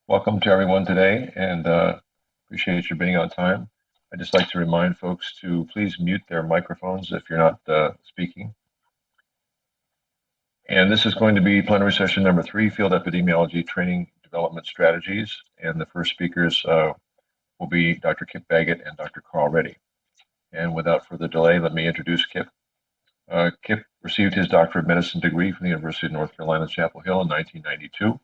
Welcome to everyone today, and appreciate your being on time. I'd just like to remind folks to please mute their microphones if you're not speaking. And this is going to be plenary session number 3, Field Epidemiology Training Development Strategies. And the first speakers will be Dr. Kip Baggett and Dr. Carl Reddy. And without further delay, let me introduce Kip. Kip received his Doctor of Medicine degree from the University of North Carolina, Chapel Hill in 1992.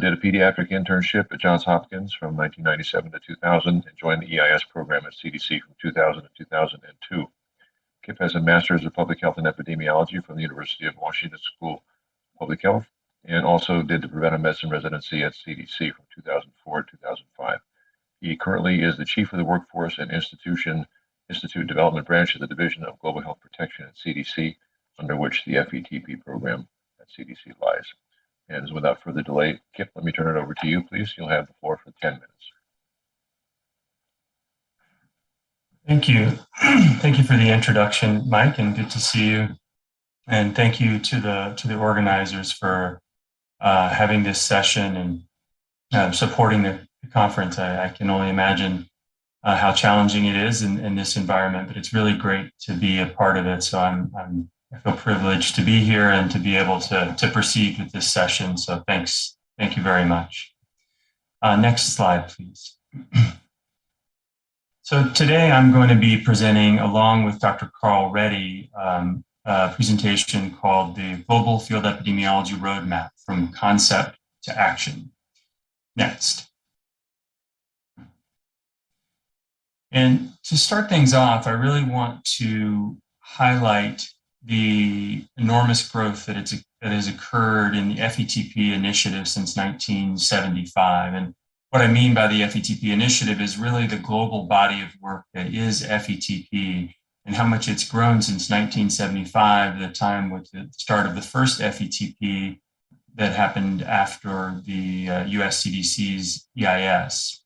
Did a pediatric internship at Johns Hopkins from 1997 to 2000 and joined the EIS program at CDC from 2000 to 2002. Kip has a master's of public health and epidemiology from the University of Washington School of Public Health and also did the preventive medicine residency at CDC from 2004 to 2005. He currently is the chief of the workforce and institute development branch of the Division of Global Health Protection at CDC, under which the FETP program at CDC lies. And without further delay, Kip, let me turn it over to you, please. You'll have the floor for 10 minutes. Thank you. Thank you for the introduction, Mike, and good to see you. And thank you to the organizers for having this session and supporting the conference. I can only imagine how challenging it is in this environment, but it's really great to be a part of it. So I feel privileged to be here and to be able to proceed with this session. So thanks. Thank you very much. Next slide, please. So today I'm going to be presenting, along with Dr. Carl Reddy, a presentation called the Global Field Epidemiology Roadmap from Concept to Action. Next. And to start things off, I really want to highlight the enormous growth that has occurred in the FETP initiative since 1975. And what I mean by the FETP initiative is really the global body of work that is FETP and how much it's grown since 1975, the time with the start of the first FETP that happened after the US CDC's EIS.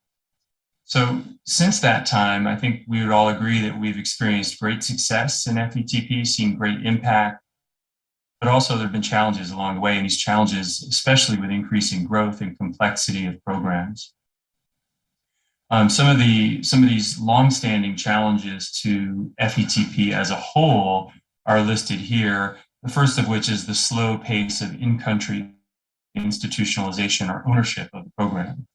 So since that time, I think we would all agree that we've experienced great success in FETP, seen great impact, but also there have been challenges along the way, and these challenges, especially with increasing growth and complexity of programs. Some of these longstanding challenges to FETP as a whole are listed here. The first of which is the slow pace of in-country institutionalization or ownership of the program.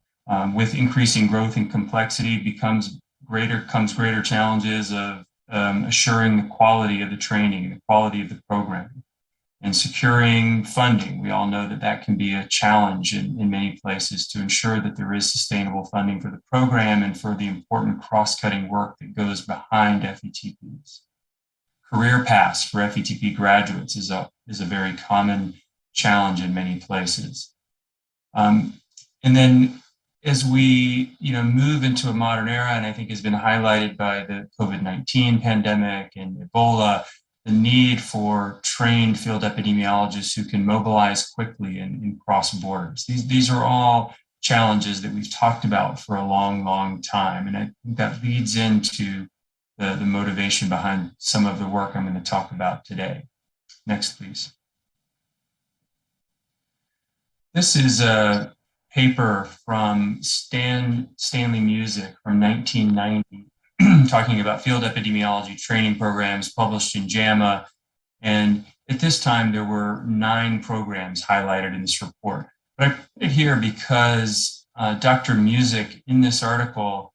With increasing growth and complexity comes greater challenges of assuring the quality of the training and the quality of the program and securing funding. We all know that that can be a challenge in many places to ensure that there is sustainable funding for the program and for the important cross-cutting work that goes behind FETPs. Career paths for FETP graduates is a very common challenge in many places. And then as we move into a modern era, and I think has been highlighted by the COVID-19 pandemic and Ebola, the need for trained field epidemiologists who can mobilize quickly and cross borders. These are all challenges that we've talked about for a long, long time. And I think that leads into the motivation behind some of the work I'm going to talk about today. Next, please. This is a paper from Stanley Music from 1990 talking about field epidemiology training programs published in JAMA. And at this time, there were 9 programs highlighted in this report. But I put it here because Dr. Music in this article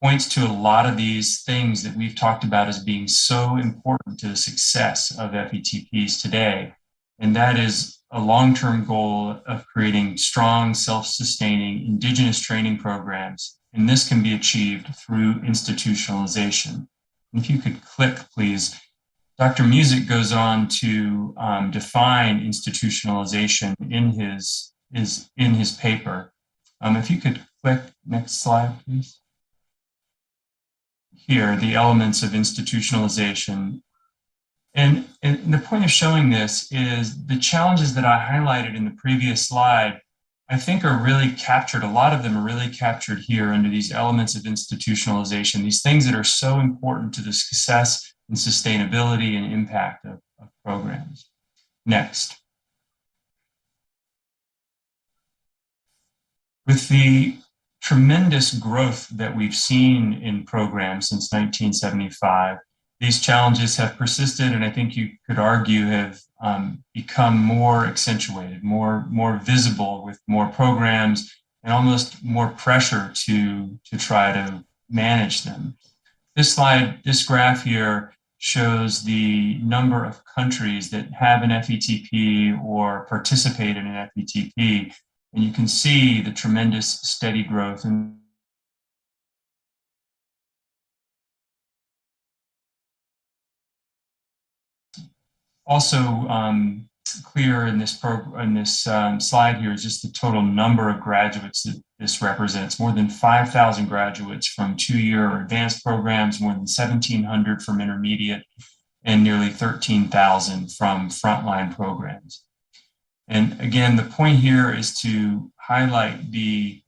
points to a lot of these things that we've talked about as being so important to the success of FETPs today. And that is a long-term goal of creating strong, self-sustaining indigenous training programs. And this can be achieved through institutionalization. And if you could click, please. Dr. Music goes on to define institutionalization in his paper. If you could click, next slide, please. Here, the elements of institutionalization. And the point of showing this is the challenges that I highlighted in the previous slide, I think are really captured. A lot of them are really captured here under these elements of institutionalization, these things that are so important to the success and sustainability and impact of programs. Next. With the tremendous growth that we've seen in programs since 1975, these challenges have persisted, and I think you could argue have become more accentuated, more visible with more programs and almost more pressure to try to manage them. This slide, this graph here shows the number of countries that have an FETP or participate in an FETP. And you can see the tremendous steady growth. And also clear in this slide here is just the total number of graduates that this represents. More than 5,000 graduates from 2-year or advanced programs, more than 1,700 from intermediate, and nearly 13,000 from frontline programs. And again, the point here is to highlight the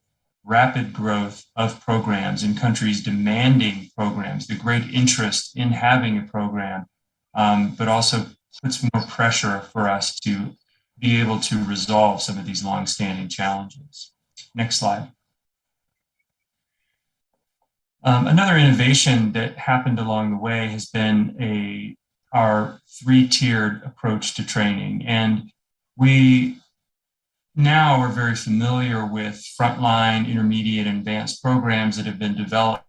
rapid growth of programs in countries demanding programs, the great interest in having a program, but also puts more pressure for us to be able to resolve some of these long-standing challenges. Next slide. Another innovation that happened along the way has been our 3-tiered approach to training. And we now are very familiar with frontline, intermediate, and advanced programs that have been developed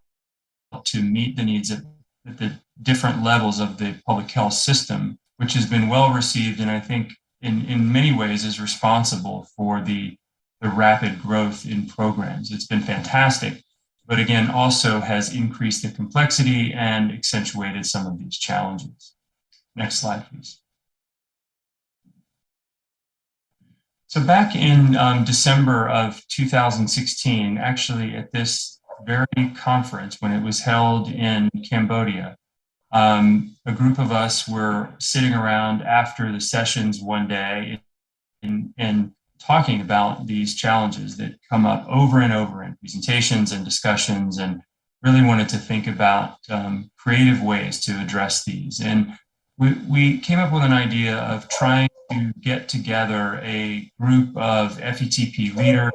to meet the needs at the different levels of the public health system, which has been well received, and I think in many ways is responsible for the rapid growth in programs. It's been fantastic, but again, also has increased the complexity and accentuated some of these challenges. Next slide, please. So back in December of 2016, actually at this very conference when it was held in Cambodia, a group of us were sitting around after the sessions one day and talking about these challenges that come up over and over in presentations and discussions, and really wanted to think about creative ways to address these. And we came up with an idea of trying to get together a group of FETP leaders,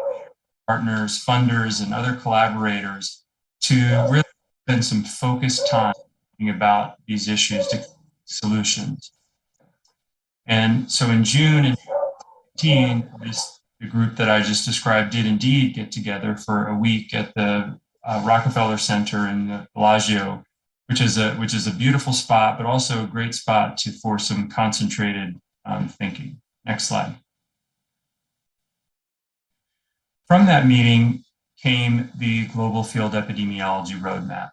partners, funders, and other collaborators to really spend some focused time thinking about these issues to solutions. And so in June of 2018, the group that I just described did indeed get together for a week at the Rockefeller Center in the Bellagio, which is a beautiful spot, but also a great spot for some concentrated thinking. Next slide. From that meeting came the Global Field Epidemiology Roadmap.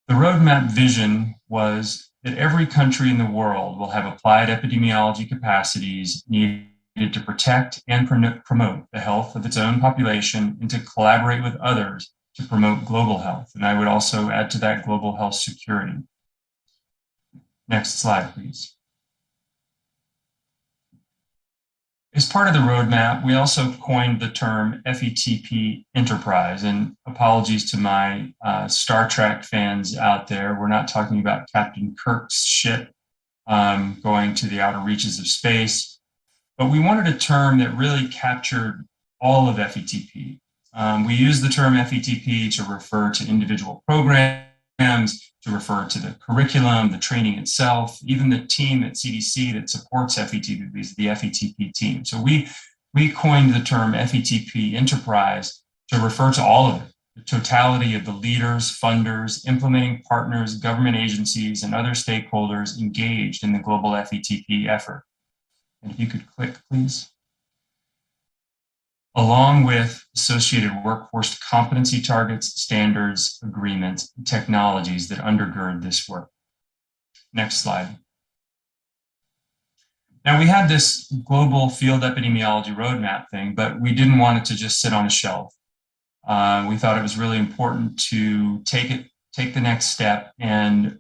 The roadmap vision was that every country in the world will have applied epidemiology capacities needed to protect and promote the health of its own population and to collaborate with others to promote global health. And I would also add to that global health security. Next slide, please. As part of the roadmap, we also coined the term FETP enterprise, and apologies to my Star Trek fans out there. We're not talking about Captain Kirk's ship going to the outer reaches of space, but we wanted a term that really captured all of FETP. We use the term FETP to refer to individual programs, to refer to the curriculum, the training itself, even the team at CDC that supports FETP is the FETP team. So we coined the term FETP enterprise to refer to all of it, the totality of the leaders, funders, implementing partners, government agencies, and other stakeholders engaged in the global FETP effort. And if you could click, please. Along with associated workforce competency targets, standards, agreements, and technologies that undergird this work. Next slide. Now, we had this global field epidemiology roadmap thing, but we didn't want it to just sit on a shelf. We thought it was really important to take the next step and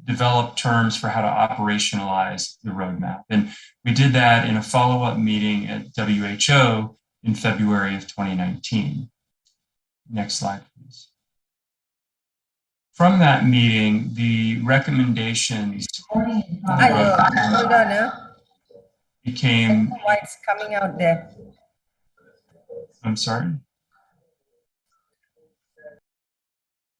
develop terms for how to operationalize the roadmap. And we did that in a follow-up meeting at WHO in February of 2019. Next slide, please. From that meeting, the recommendations became... What's coming out there? I'm sorry.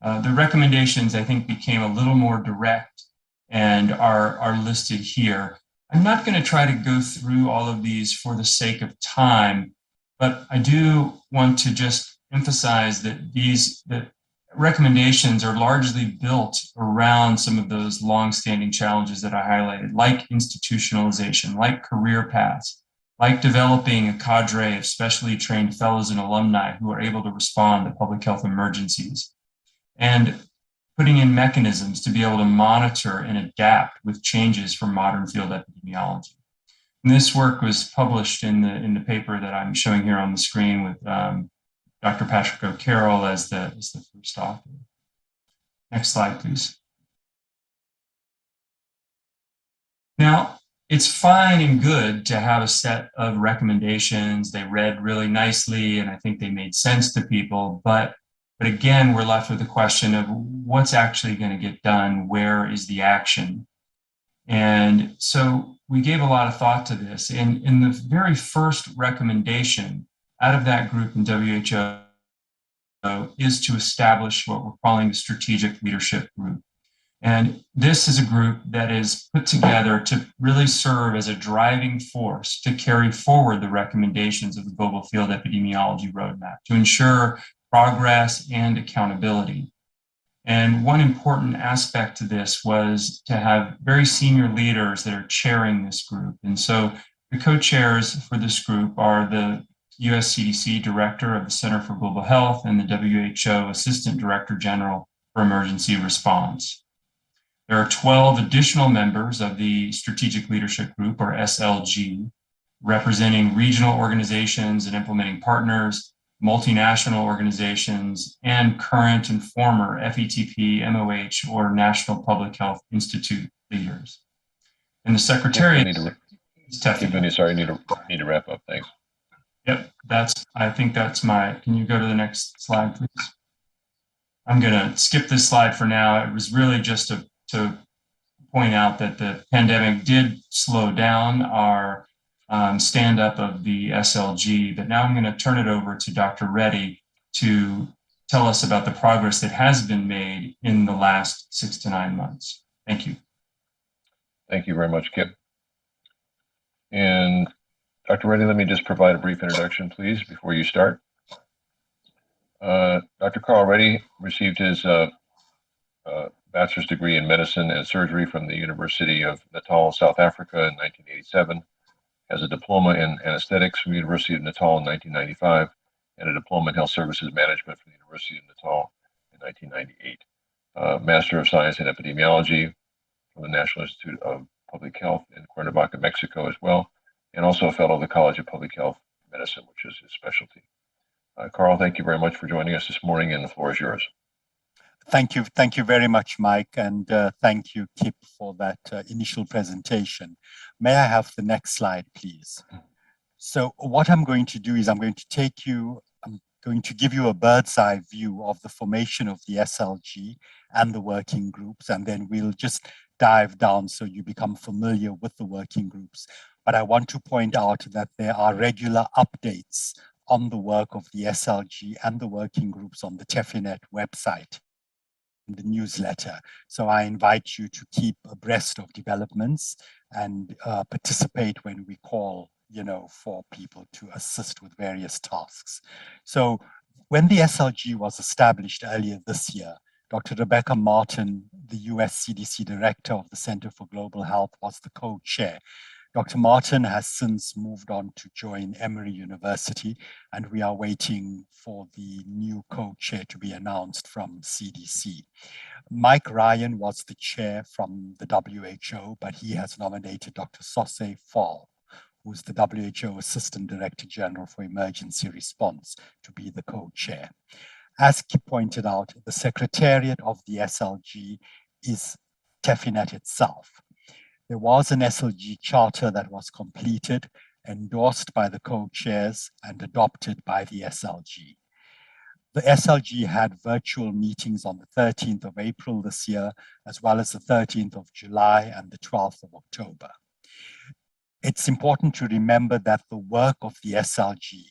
The recommendations, I think, became a little more direct and are listed here. I'm not going to try to go through all of these for the sake of time, but I do want to just emphasize that the recommendations are largely built around some of those long-standing challenges that I highlighted, like institutionalization, like career paths, like developing a cadre of specially trained fellows and alumni who are able to respond to public health emergencies, and putting in mechanisms to be able to monitor and adapt with changes from modern field epidemiology. And this work was published in the paper that I'm showing here on the screen with Dr. Patrick O'Carroll as the first author. Next slide, please. Now, it's fine and good to have a set of recommendations. They read really nicely, and I think they made sense to people, but again, we're left with the question of what's actually going to get done? Where is the action? And so we gave a lot of thought to this. And in the very first recommendation out of that group in WHO is to establish what we're calling the Strategic Leadership Group. And this is a group that is put together to really serve as a driving force to carry forward the recommendations of the Global Field Epidemiology Roadmap to ensure progress and accountability. And one important aspect to this was to have very senior leaders that are chairing this group. And so the co-chairs for this group are the US CDC Director of the Center for Global Health and the WHO Assistant Director General for Emergency Response. There are 12 additional members of the Strategic Leadership Group, or SLG, representing regional organizations and implementing partners, multinational organizations, and current and former FETP, MOH, or National Public Health Institute leaders. And the Secretariat is TEPHINET. Sorry, need to wrap up. Thanks. Yep, I think that's my, can you go to the next slide, please? I'm going to skip this slide for now. It was really just to point out that the pandemic did slow down our stand-up of the SLG, but now I'm going to turn it over to Dr. Reddy to tell us about the progress that has been made in the last 6 to 9 months. Thank you. Thank you very much, Kip. And Dr. Reddy, let me just provide a brief introduction, please, before you start. Dr. Carl Reddy received his bachelor's degree in medicine and surgery from the University of Natal, South Africa in 1987, has a diploma in anesthetics from the University of Natal in 1995, and a diploma in health services management from the University of Natal in 1998. Master of Science in Epidemiology from the National Institute of Public Health in Cuernavaca, Mexico as well, and also a fellow of the College of Public Health Medicine, which is his specialty. Carl, thank you very much for joining us this morning, and the floor is yours. Thank you very much, Mike, and thank you, Kip, for that initial presentation. May I have the next slide, please? So what I'm going to do is I'm going to give you a bird's eye view of the formation of the SLG and the working groups, and then we'll just dive down so you become familiar with the working groups. But I want to point out that there are regular updates on the work of the SLG and the working groups on the TEPHINET website, the newsletter. So I invite you to keep abreast of developments and participate when we call, for people to assist with various tasks. So when the SLG was established earlier this year, Dr. Rebecca Martin, the US CDC Director of the Center for Global Health, was the co-chair. Dr. Martin has since moved on to join Emory University, and we are waiting for the new co-chair to be announced from CDC. Mike Ryan was the chair from the WHO, but he has nominated Dr. Sose Fall, who's the WHO Assistant Director General for Emergency Response, to be the co-chair. As Kip pointed out, the Secretariat of the SLG is TEPHINET itself. There was an SLG charter that was completed, endorsed by the co-chairs, and adopted by the SLG. The SLG had virtual meetings on the 13th of April this year, as well as the 13th of July and the 12th of October. It's important to remember that the work of the SLG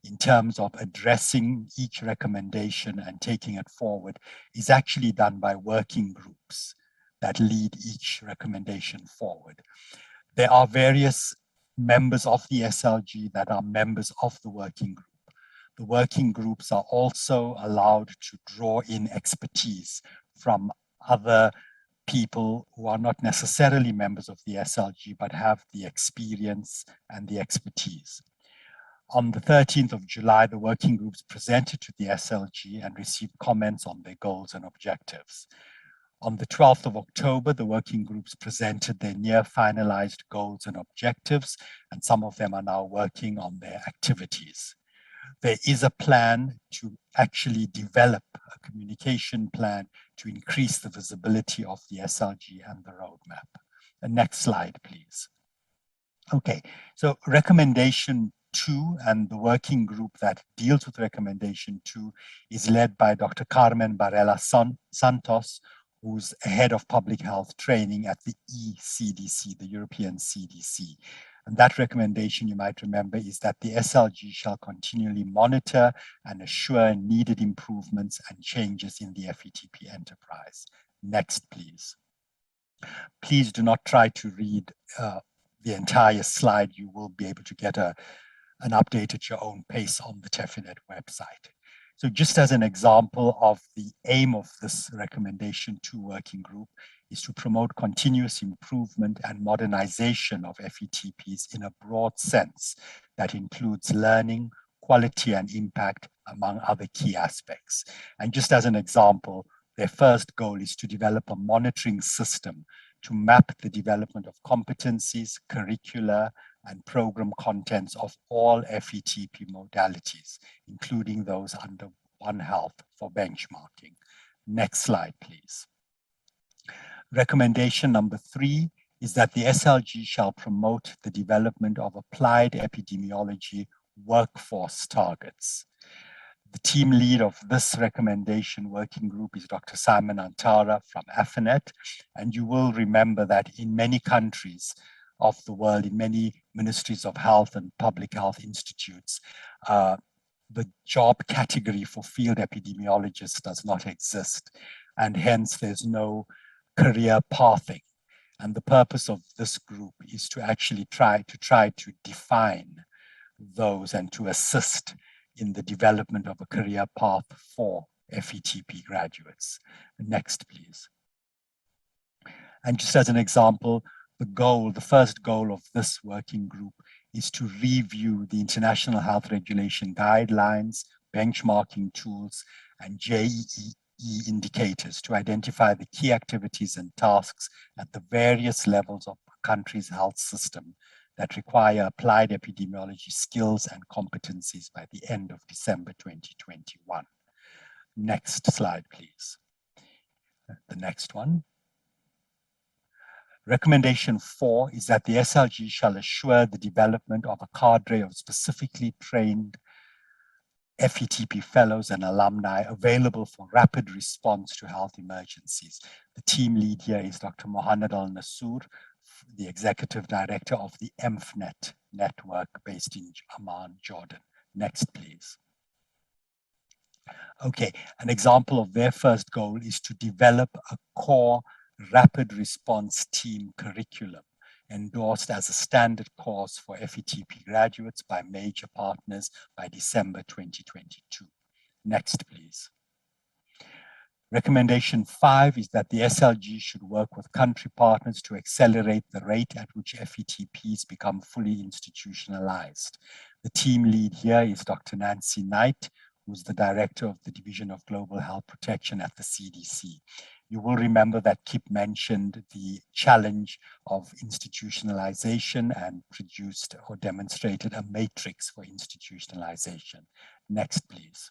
in terms of addressing each recommendation and taking it forward is actually done by working groups that lead each recommendation forward. There are various members of the SLG that are members of the working group. The working groups are also allowed to draw in expertise from other people who are not necessarily members of the SLG, but have the experience and the expertise. On the 13th of July, the working groups presented to the SLG and received comments on their goals and objectives. On the 12th of October, the working groups presented their near finalized goals and objectives, and some of them are now working on their activities. There is a plan to actually develop a communication plan to increase the visibility of the SLG and the roadmap. The next slide, please. Okay, so recommendation 2 and the working group that deals with recommendation 2 is led by Dr. Carmen Barella Santos, who's head of public health training at the ECDC, the European CDC. And that recommendation, you might remember, is that the SLG shall continually monitor and assure needed improvements and changes in the FETP enterprise. Next, please. Please do not try to read the entire slide. You will be able to get an update at your own pace on the TEPHINET website. So just as an example of the aim of this recommendation 2 working group is to promote continuous improvement and modernization of FETPs in a broad sense that includes learning, quality and impact, among other key aspects. And just as an example, their first goal is to develop a monitoring system to map the development of competencies, curricula, and program contents of all FETP modalities, including those under One Health for benchmarking. Next slide, please. Recommendation number 3 is that the SLG shall promote the development of applied epidemiology workforce targets. The team lead of this recommendation working group is Dr. Simon Antara from FETP, and you will remember that in many countries of the world, in many ministries of health and public health institutes, the job category for field epidemiologists does not exist, and hence there's no career pathing. And the purpose of this group is to actually try to define those and to assist in the development of a career path for FETP graduates. Next, please. And just as an example, the first goal of this working group is to review the international health regulation guidelines, benchmarking tools, and JEE indicators to identify the key activities and tasks at the various levels of the country's health system that require applied epidemiology skills and competencies by the end of December 2021. Next slide, please. The next one. Recommendation 4 is that the SLG shall assure the development of a cadre of specifically trained FETP fellows and alumni available for rapid response to health emergencies. The team lead here is Dr. Mohammed Al Nassour, the executive director of the EMFNet network based in Amman, Jordan. Next, please. Okay, an example of their first goal is to develop a core rapid response team curriculum endorsed as a standard course for FETP graduates by major partners by December 2022. Next, please. Recommendation 5 is that the SLG should work with country partners to accelerate the rate at which FETPs become fully institutionalized. The team lead here is Dr. Nancy Knight, who's the director of the Division of Global Health Protection at the CDC. You will remember that Kip mentioned the challenge of institutionalization and produced or demonstrated a matrix for institutionalization. Next, please.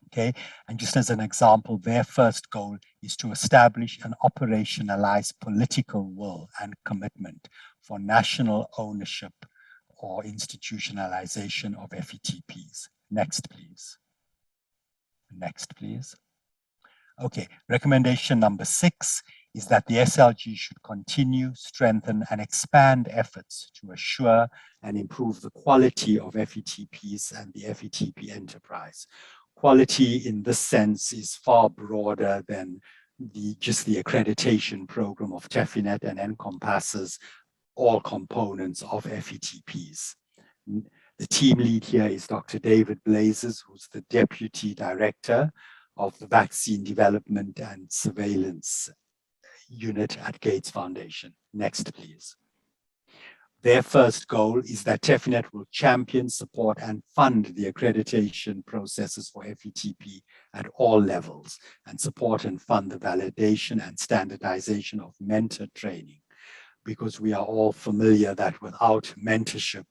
Okay, and just as an example, their first goal is to establish and operationalize political will and commitment for national ownership or institutionalization of FETPs. Next, please. Next, please. Okay, recommendation number 6 is that the SLG should continue, strengthen, and expand efforts to assure and improve the quality of FETPs and the FETP enterprise. Quality in this sense is far broader than just the accreditation program of TEPHINET and encompasses all components of FETPs. The team lead here is Dr. David Blazes, who's the Deputy Director of the Vaccine Development and Surveillance Unit at Gates Foundation. Next, please. Their first goal is that TEPHINET will champion, support, and fund the accreditation processes for FETP at all levels, and support and fund the validation and standardization of mentor training, because we are all familiar that without mentorship,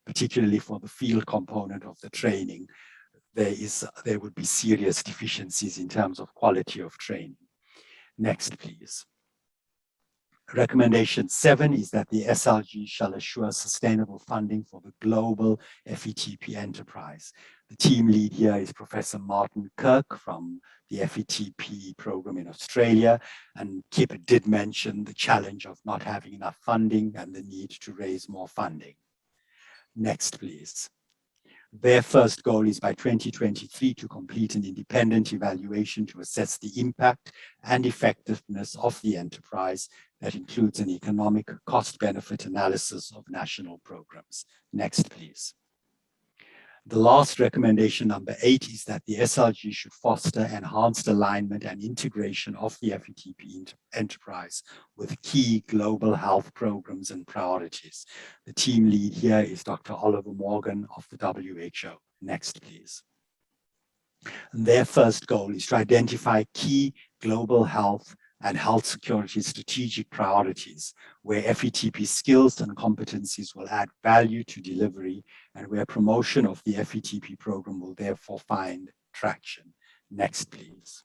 particularly for the field component of the training, there would be serious deficiencies in terms of quality of training. Next, please. Recommendation 7 is that the SLG shall assure sustainable funding for the global FETP enterprise. The team lead here is Professor Martin Kirk from the FETP program in Australia, and Kip did mention the challenge of not having enough funding and the need to raise more funding. Next, please. Their first goal is by 2023 to complete an independent evaluation to assess the impact and effectiveness of the enterprise that includes an economic cost-benefit analysis of national programs. Next, please. The last recommendation, number 8, is that the SLG should foster enhanced alignment and integration of the FETP enterprise with key global health programs and priorities. The team lead here is Dr. Oliver Morgan of the WHO. Next, please. And their first goal is to identify key global health and health security strategic priorities where FETP skills and competencies will add value to delivery and where promotion of the FETP program will therefore find traction. Next, please.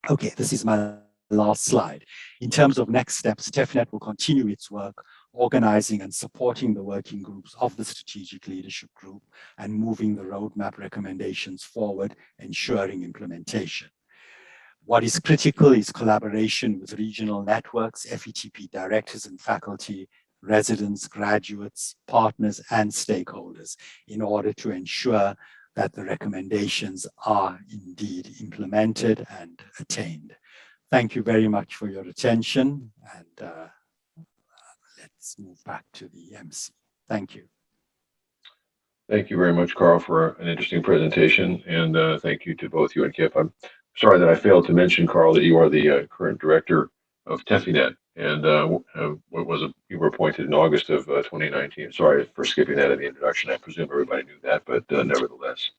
Okay, this is my last slide. In terms of next steps, TEPHINET will continue its work organizing and supporting the working groups of the Strategic Leadership Group and moving the roadmap recommendations forward, ensuring implementation. What is critical is collaboration with regional networks, FETP directors and faculty, residents, graduates, partners, and stakeholders in order to ensure that the recommendations are indeed implemented and attained. Thank you very much for your attention, and let's move back to the MC. Thank you. Thank you very much, Carl, for an interesting presentation, and thank you to both you and Kip. I'm sorry that I failed to mention, Carl, that you are the current director of TEPHINET, and you were appointed in August of 2019. Sorry for skipping that in the introduction. I presume everybody knew that, but nevertheless.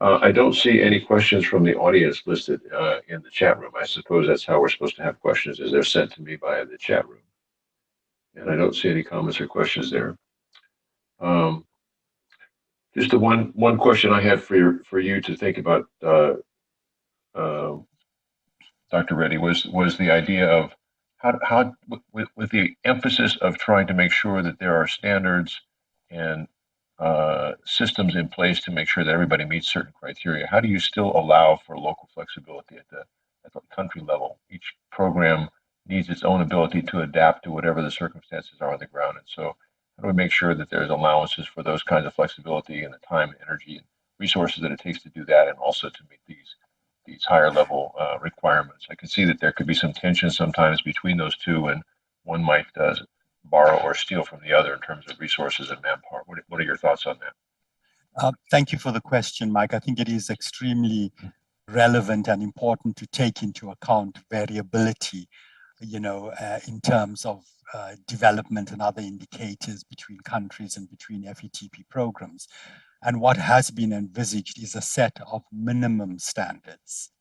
I don't see any questions from the audience listed in the chat room. I suppose that's how we're supposed to have questions, is they're sent to me via the chat room. And I don't see any comments or questions there. Just the one question I had for you to think about, Dr. Reddy, was the idea of how with the emphasis of trying to make sure that there are standards and systems in place to make sure that everybody meets certain criteria. How do you still allow for local flexibility at the country level? Each program needs its own ability to adapt to whatever the circumstances are on the ground. And so how do we make sure that there's allowances for those kinds of flexibility and the time, energy, and resources that it takes to do that, and also to meet these higher level requirements? I can see that there could be some tension sometimes between those two, and one might borrow or steal from the other in terms of resources and manpower. What are your thoughts on that? Thank you for the question, Mike. I think it is extremely relevant and important to take into account variability, in terms of development and other indicators between countries and between FETP programs. And what has been envisaged is a set of minimum standards.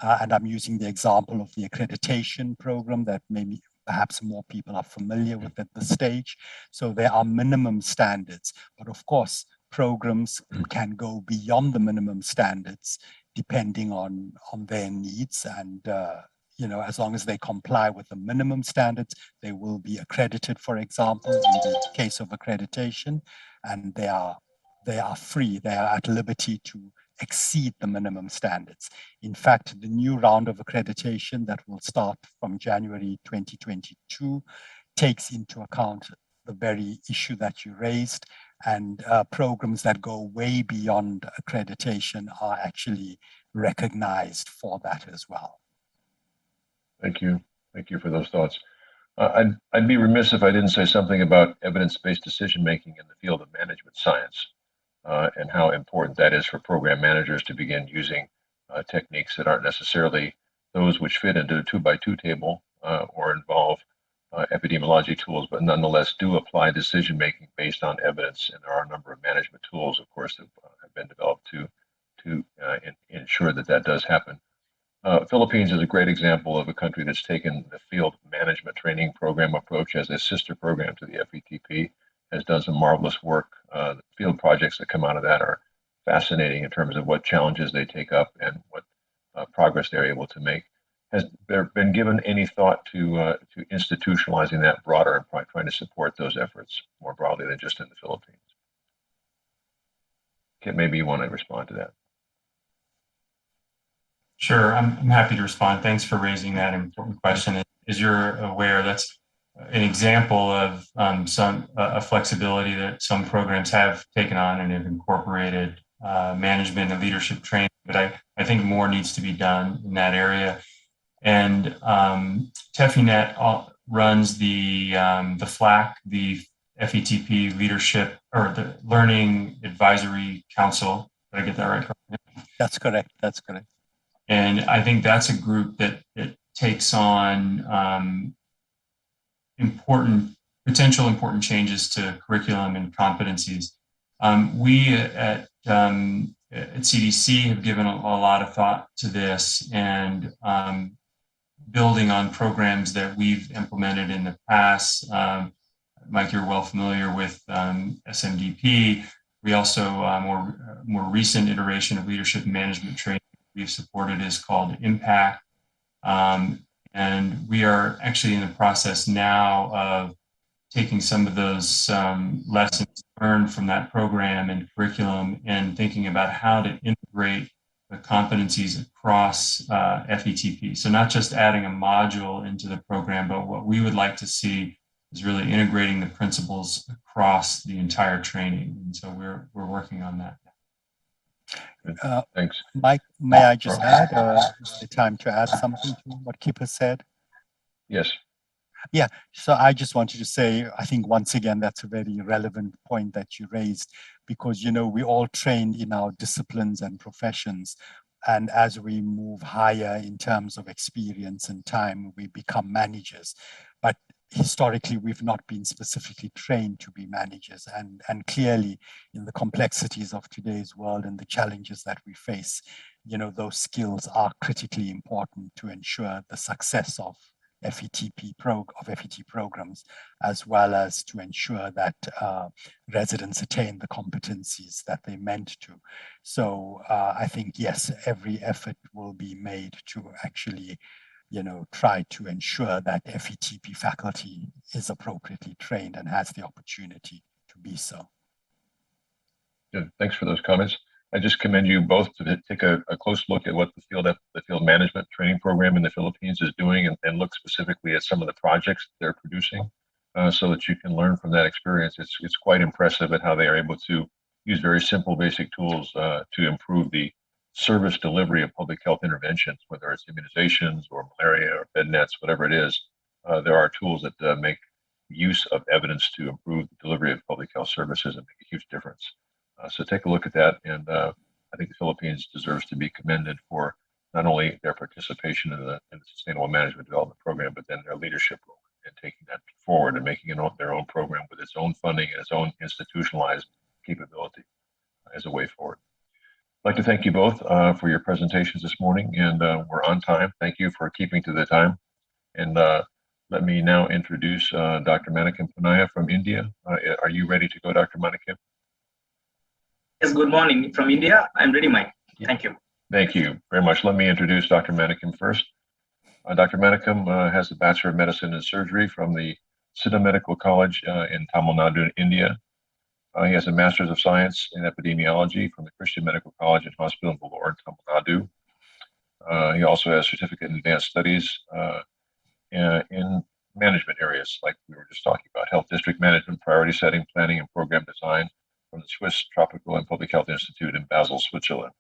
And I'm using the example of the accreditation program that maybe perhaps more people are familiar with at this stage. So there are minimum standards, but of course, programs can go beyond the minimum standards depending on their needs. And as long as they comply with the minimum standards, they will be accredited, for example, in the case of accreditation, and they are free, they are at liberty to exceed the minimum standards. In fact, the new round of accreditation that will start from January 2022 takes into account the very issue that you raised, and programs that go way beyond accreditation are actually recognized for that as well. Thank you. Thank you for those thoughts. I'd be remiss if I didn't say something about evidence-based decision-making in the field of management science and how important that is for program managers to begin using techniques that aren't necessarily those which fit into a 2x2 table or involve epidemiology tools, but nonetheless do apply decision-making based on evidence. And there are a number of management tools, of course, that have been developed to ensure that that does happen. Philippines is a great example of a country that's taken the field management training program approach as a sister program to the FETP, has done some marvelous work. The field projects that come out of that are fascinating in terms of what challenges they take up and what progress they're able to make. Has there been given any thought to institutionalizing that broader and trying to support those efforts more broadly than just in the Philippines? Kit, maybe you want to respond to that. Sure, I'm happy to respond. Thanks for raising that important question. As you're aware, that's an example of some flexibility that some programs have taken on and have incorporated management and leadership training. But I think more needs to be done in that area. And TEPHINET runs the FLAC, the FETP Leadership or the Learning Advisory Council. Did I get that right? That's correct. That's correct. And I think that's a group that takes on potential important changes to curriculum and competencies. We at CDC have given a lot of thought to this and building on programs that we've implemented in the past. Mike, you're well familiar with SMDP. We also, more recent iteration of leadership and management training we've supported is called Impact. And we are actually in the process now of taking some of those lessons learned from that program and curriculum and thinking about how to integrate the competencies across FETP. So not just adding a module into the program, but what we would like to see is really integrating the principles across the entire training. And so we're working on that. Thanks. Mike, may I just add, is the time to add something to what Kip has said? Yes. Yeah, so I just wanted to say, I think once again, that's a very relevant point that you raised, because, you know, we all train in our disciplines and professions. And as we move higher in terms of experience and time, we become managers. But historically, we've not been specifically trained to be managers. And clearly, in the complexities of today's world and the challenges that we face, you know, those skills are critically important to ensure the success of FET programs, as well as to ensure that residents attain the competencies that they meant to. So I think, yes, every effort will be made to actually, you know, try to ensure that FETP faculty is appropriately trained and has the opportunity to be so. Good. Thanks for those comments. I just commend you both to take a close look at what the field management training program in the Philippines is doing and look specifically at some of the projects they're producing so that you can learn from that experience. It's quite impressive at how they are able to use very simple basic tools to improve the service delivery of public health interventions, whether it's immunizations or malaria or bed nets, whatever it is. There are tools that make use of evidence to improve the delivery of public health services and make a huge difference. So take a look at that, and I think the Philippines deserves to be commended for not only their participation in the Sustainable Management Development Program, but then their leadership role in taking that forward and making it their own program with its own funding and its own institutionalized capability as a way forward. I'd like to thank you both for your presentations this morning, and we're on time. Thank you for keeping to the time. And let me now introduce Dr. Manickam Ponnaiah from India. Are you ready to go, Dr. Manickam? Yes, good morning from India. I'm ready, Mike. Thank you. Thank you very much. Let me introduce Dr. Manickam first. Dr. Manickam has a Bachelor of Medicine and Surgery from the Siddha Medical College in Tamil Nadu, India. He has a Master's of Science in Epidemiology from the Christian Medical College and Hospital in Vellore, Tamil Nadu. He also has Certificate in Advanced Studies in management areas, like we were just talking about, health district management, priority setting, planning, and program design from the Swiss Tropical and Public Health Institute in Basel, Switzerland.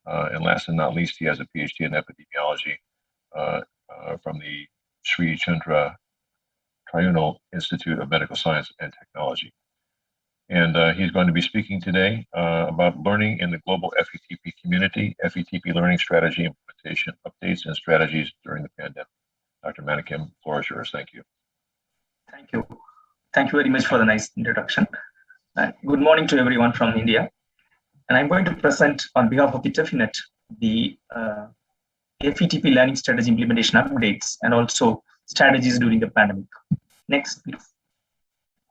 And last and not least, he has a PhD in epidemiology from the Sri Chandra Tribunal Institute of Medical Science and Technology. And he's going to be speaking today about learning in the global FETP community, FETP learning strategy implementation, updates and strategies during the pandemic. Dr. Manickam, floor is yours. Thank you. Thank you. Thank you very much for the nice introduction. Good morning to everyone from India. And I'm going to present on behalf of the TEPHINET the FETP learning strategy implementation updates and also strategies during the pandemic. Next, please.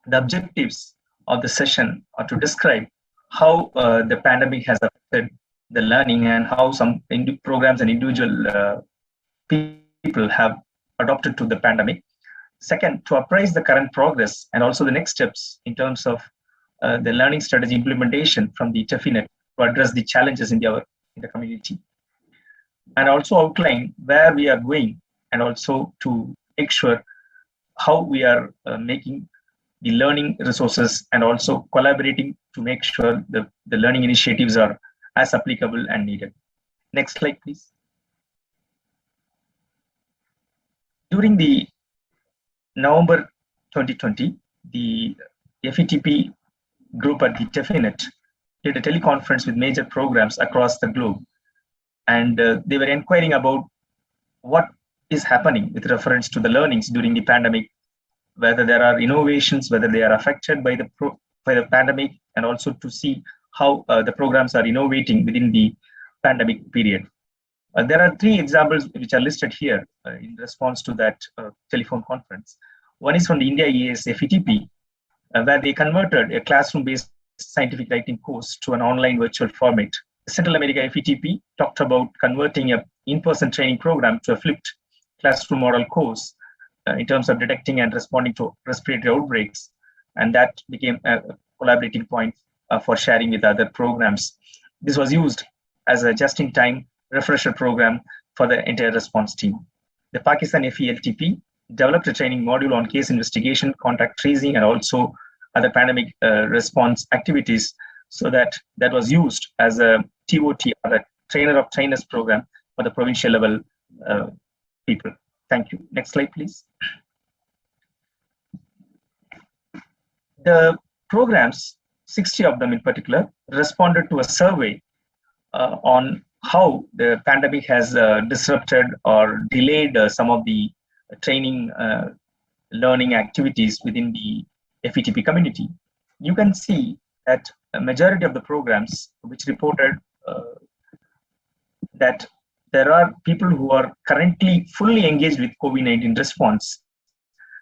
The objectives of the session are to describe how the pandemic has affected the learning and how some programs and individual people have adopted to the pandemic. Second, to apprise the current progress and also the next steps in terms of the learning strategy implementation from the TEPHINET to address the challenges in the community. And also outline where we are going and also to make sure how we are making the learning resources and also collaborating to make sure the learning initiatives are as applicable and needed. Next slide, please. During the November 2020, the FETP group at the TEPHINET did a teleconference with major programs across the globe. And they were inquiring about what is happening with reference to the learnings during the pandemic, whether there are innovations, whether they are affected by the pandemic, and also to see how the programs are innovating within the pandemic period. There are three examples which are listed here in response to that telephone conference. One is from the India EAS FETP, where they converted a classroom-based scientific writing course to an online virtual format. Central America FETP talked about converting an in-person training program to a flipped classroom model course in terms of detecting and responding to respiratory outbreaks. And that became a collaborating point for sharing with other programs. This was used as a just-in-time refresher program for the entire response team. The Pakistan FELTP developed a training module on case investigation, contact tracing, and also other pandemic response activities, so that was used as a TOT, or a trainer of trainers program for the provincial level people. Thank you. Next slide, please. The programs, 60 of them in particular, responded to a survey on how the pandemic has disrupted or delayed some of the training learning activities within the FETP community. You can see that a majority of the programs which reported that there are people who are currently fully engaged with COVID-19 response,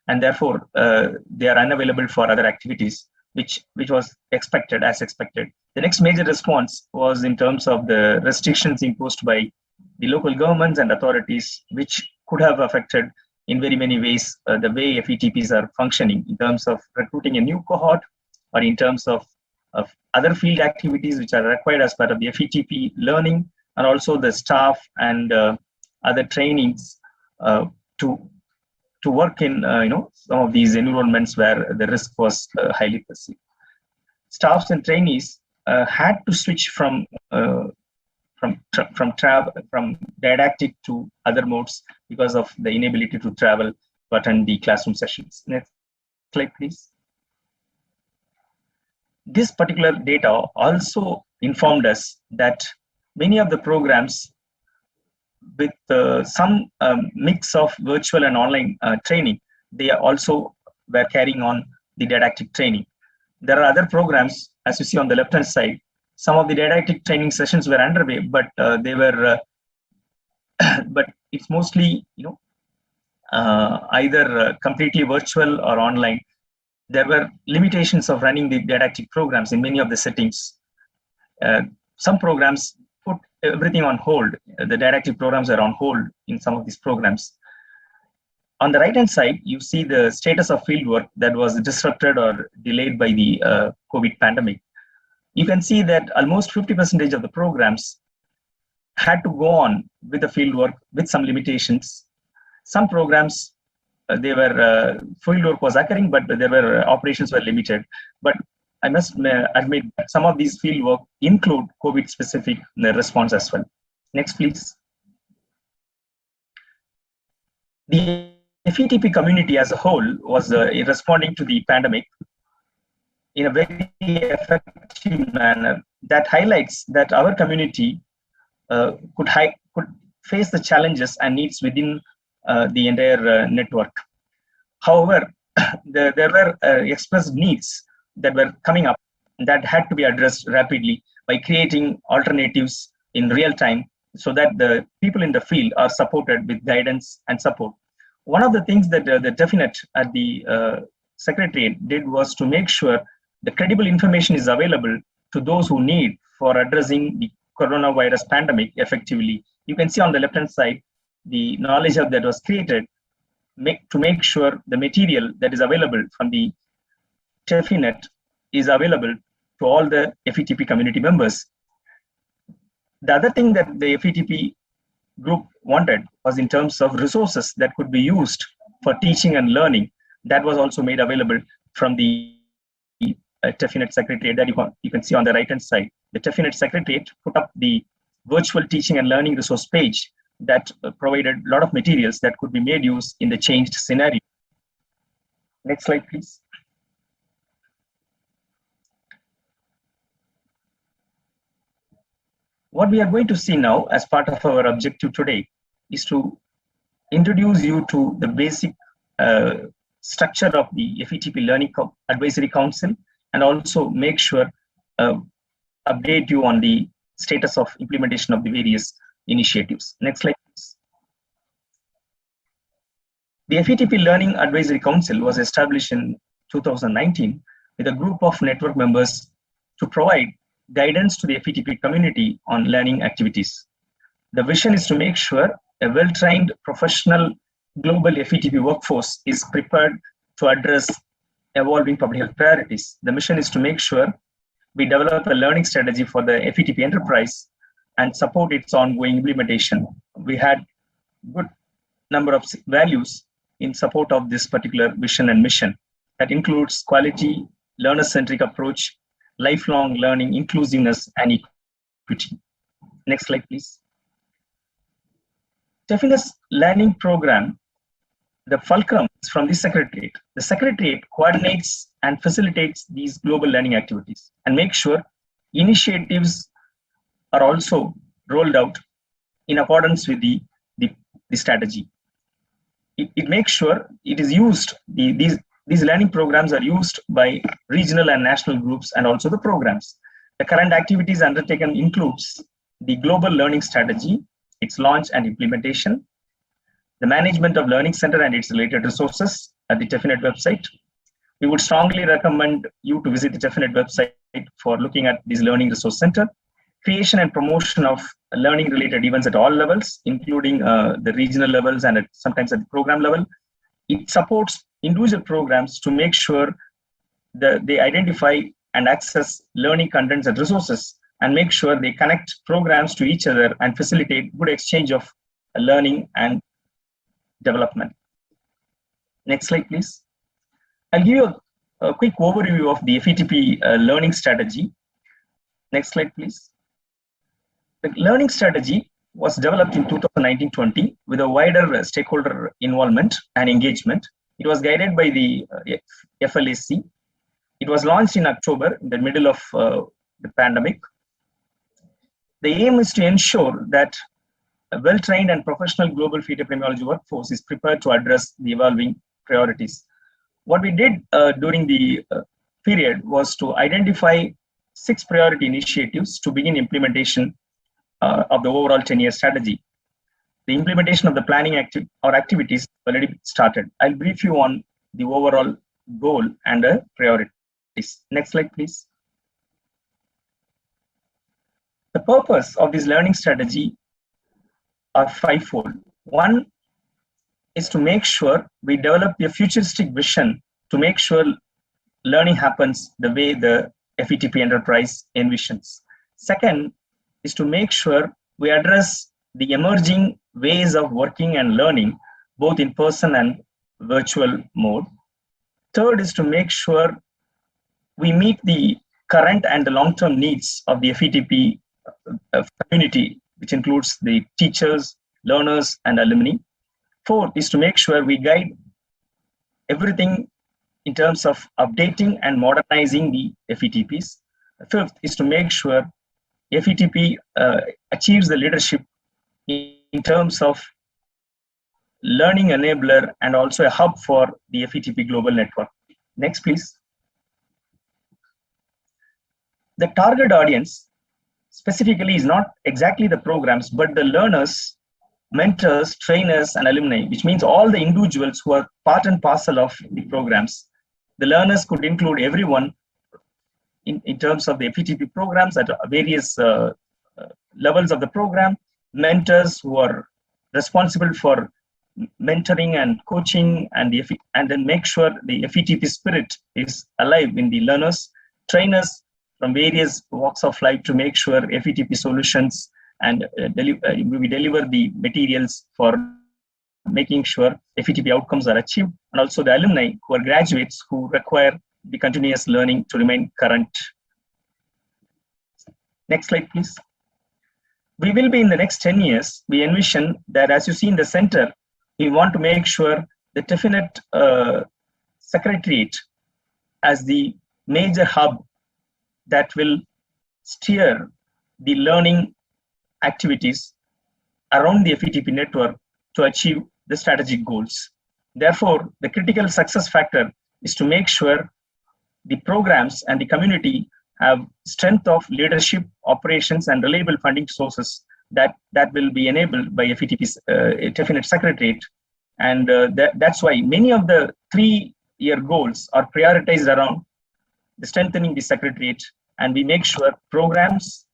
and therefore they are unavailable for other activities, which was expected, as expected. The next major response was in terms of the restrictions imposed by the local governments and authorities, which could have affected in very many ways the way FETPs are functioning in terms of recruiting a new cohort, or in terms of other field activities which are required as part of the FETP learning, and also the staff and other trainings to work in some of these environments where the risk was highly perceived. Staffs and trainees had to switch from didactic to other modes because of the inability to travel to attend the classroom sessions. Next slide, please. This particular data also informed us that many of the programs with some mix of virtual and online training, they also were carrying on the didactic training. There are other programs, as you see on the left-hand side, some of the didactic training sessions were underway, but they were, but it's mostly, either completely virtual or online. There were limitations of running the didactic programs in many of the settings. Some programs put everything on hold. The didactic programs are on hold in some of these programs. On the right-hand side, you see the status of fieldwork that was disrupted or delayed by the COVID pandemic. You can see that almost 50% of the programs had to go on with the fieldwork with some limitations. Some programs, fieldwork was occurring, but there were operations were limited. But I must admit that some of these fieldwork include COVID-specific response as well. Next, please. The FETP community as a whole was responding to the pandemic in a very effective manner that highlights that our community could face the challenges and needs within the entire network. However, there were expressed needs that were coming up that had to be addressed rapidly by creating alternatives in real time so that the people in the field are supported with guidance and support. One of the things that the TEPHINET at the Secretariat did was to make sure the credible information is available to those who need for addressing the coronavirus pandemic effectively. You can see on the left-hand side, the knowledge hub that was created to make sure the material that is available from the TEPHINET is available to all the FETP community members. The other thing that the FETP group wanted was in terms of resources that could be used for teaching and learning. That was also made available from the TEPHINET Secretariat that you can see on the right-hand side. The TEPHINET Secretariat put up the virtual teaching and learning resource page that provided a lot of materials that could be made use in the changed scenario. Next slide, please. What we are going to see now as part of our objective today is to introduce you to the basic structure of the FETP Learning Advisory Council and also make sure update you on the status of implementation of the various initiatives. Next slide, please. The FETP Learning Advisory Council was established in 2019 with a group of network members to provide guidance to the FETP community on learning activities. The vision is to make sure a well-trained professional global FETP workforce is prepared to address evolving public health priorities. The mission is to make sure we develop a learning strategy for the FETP enterprise and support its ongoing implementation. We had good number of values in support of this particular vision and mission. That includes quality, learner-centric approach, lifelong learning, inclusiveness, and equity. Next slide, please. TEPHINET's learning program, the fulcrum is from the Secretariat. The Secretariat coordinates and facilitates these global learning activities and makes sure initiatives are also rolled out in accordance with the strategy. It makes sure it is used, these learning programs are used by regional and national groups and also the programs. The current activities undertaken includes the global learning strategy, its launch and implementation, the management of learning center and its related resources at the TEPHINET website. We would strongly recommend you to visit the TEPHINET website for looking at this learning resource center. Creation and promotion of learning related events at all levels, including the regional levels and sometimes at the program level. It supports individual programs to make sure that they identify and access learning contents and resources and make sure they connect programs to each other and facilitate good exchange of learning and development. Next slide, please. I'll give you a quick overview of the FETP learning strategy. Next slide, please. The learning strategy was developed in 2019-20 with a wider stakeholder involvement and engagement. It was guided by the FLAC. It was launched in October, in the middle of the pandemic. The aim is to ensure that a well-trained and professional global field epidemiology workforce is prepared to address the evolving priorities. What we did during the period was to identify 6 priority initiatives to begin implementation of the overall 10-year strategy. The implementation of the planning activities already started. I'll brief you on the overall goal and the priorities. Next slide, please. The purpose of this learning strategy are 5-fold. One is to make sure we develop a futuristic vision to make sure learning happens the way the FETP enterprise envisions. Second is to make sure we address the emerging ways of working and learning, both in person and virtual mode. Third is to make sure we meet the current and the long-term needs of the FETP community, which includes the teachers, learners, and alumni. Fourth is to make sure we guide everything in terms of updating and modernizing the FETPs. Fifth is to make sure FETP achieves the leadership in terms of learning enabler and also a hub for the FETP global network. Next, please. The target audience specifically is not exactly the programs, but the learners, mentors, trainers, and alumni, which means all the individuals who are part and parcel of the programs. The learners could include everyone in terms of the FETP programs at various levels of the program, mentors who are responsible for mentoring and coaching, and then make sure the FETP spirit is alive in the learners, trainers from various walks of life to make sure FETP solutions and we deliver the materials for making sure FETP outcomes are achieved, and also the alumni who are graduates who require the continuous learning to remain current. Next slide, please. We will be in the next 10 years, we envision that, as you see in the center, we want to make sure the TEPHINET Secretariat as the major hub that will steer the learning activities around the FETP network to achieve the strategic goals. Therefore, the critical success factor is to make sure the programs and the community have strength of leadership, operations, and reliable funding sources that will be enabled by FETP's TEPHINET Secretariat. And that's why many of the 3-year goals are prioritized around the strengthening the Secretariat, and we make sure programs,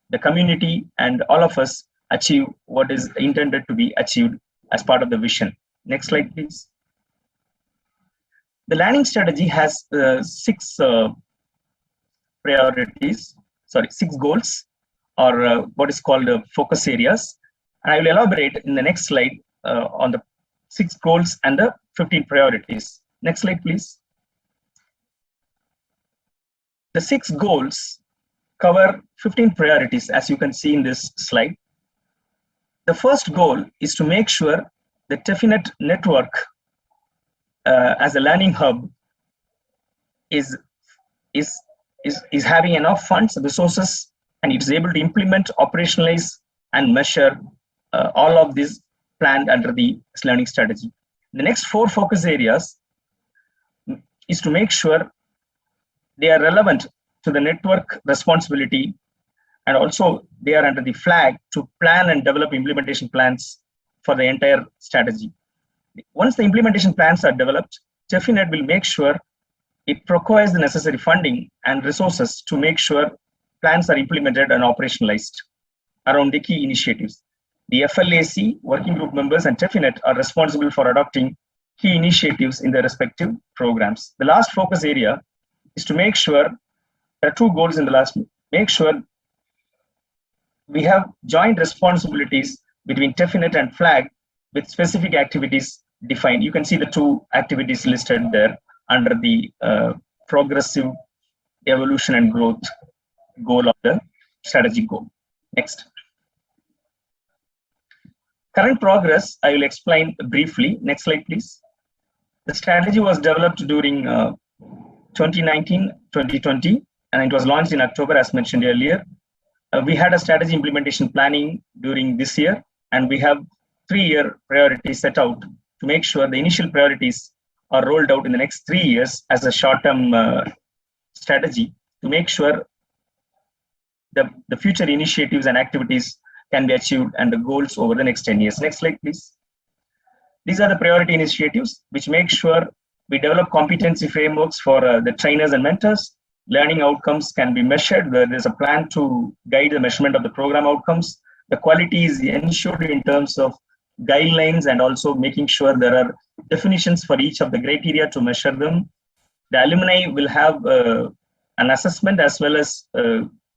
the community, and all of us achieve what is intended to be achieved as part of the vision. Next slide, please. The learning strategy has 6 goals, or what is called focus areas. And I will elaborate in the next slide on the 6 goals and the 15 priorities. Next slide, please. The 6 goals cover 15 priorities, as you can see in this slide. The first goal is to make sure the TEPHINET network as a learning hub is having enough funds, resources, and it is able to implement, operationalize, and measure all of this planned under the learning strategy. The next 4 focus areas is to make sure they are relevant to the network responsibility, and also they are under the flag to plan and develop implementation plans for the entire strategy. Once the implementation plans are developed, TEPHINET will make sure it procures the necessary funding and resources to make sure plans are implemented and operationalized around the key initiatives. The FLAC, working group members, and TEPHINET are responsible for adopting key initiatives in their respective programs. The last focus area is to make sure there are 2 goals in the last. Make sure we have joint responsibilities between TEPHINET and FLAG with specific activities defined. You can see the 2 activities listed there under the progressive evolution and growth goal of the strategic goal. Next. Current progress, I will explain briefly. Next slide, please. The strategy was developed during 2019-2020, and it was launched in October, as mentioned earlier. We had a strategy implementation planning during this year, and we have 3-year priorities set out to make sure the initial priorities are rolled out in the next 3 years as a short-term strategy to make sure the future initiatives and activities can be achieved and the goals over the next 10 years. Next slide, please. These are the priority initiatives which make sure we develop competency frameworks for the trainers and mentors. Learning outcomes can be measured, where there's a plan to guide the measurement of the program outcomes. The quality is ensured in terms of guidelines and also making sure there are definitions for each of the criteria to measure them. The alumni will have an assessment as well as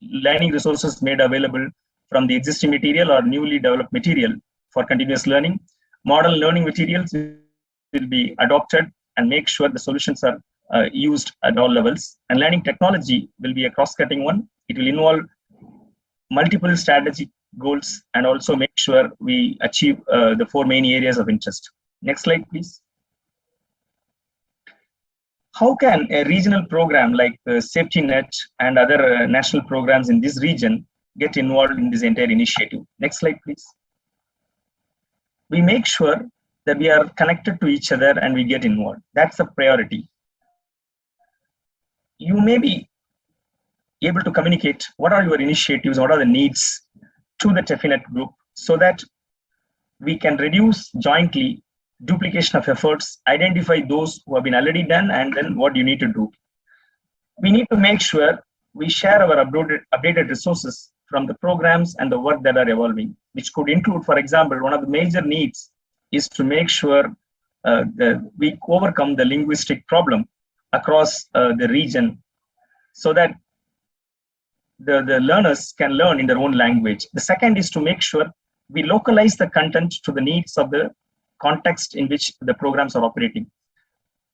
learning resources made available from the existing material or newly developed material for continuous learning. Model learning materials will be adopted and make sure the solutions are used at all levels. And learning technology will be a cross-cutting one. It will involve multiple strategic goals and also make sure we achieve the 4 main areas of interest. Next slide, please. How can a regional program like SafetyNet and other national programs in this region get involved in this entire initiative? Next slide, please. We make sure that we are connected to each other and we get involved. That's a priority. You may be able to communicate what are your initiatives, what are the needs to the TEPHINET group so that we can reduce jointly duplication of efforts, identify those who have been already done, and then what you need to do. We need to make sure we share our updated resources from the programs and the work that are evolving, which could include, for example, one of the major needs is to make sure we overcome the linguistic problem across the region so that the learners can learn in their own language. The second is to make sure we localize the content to the needs of the context in which the programs are operating.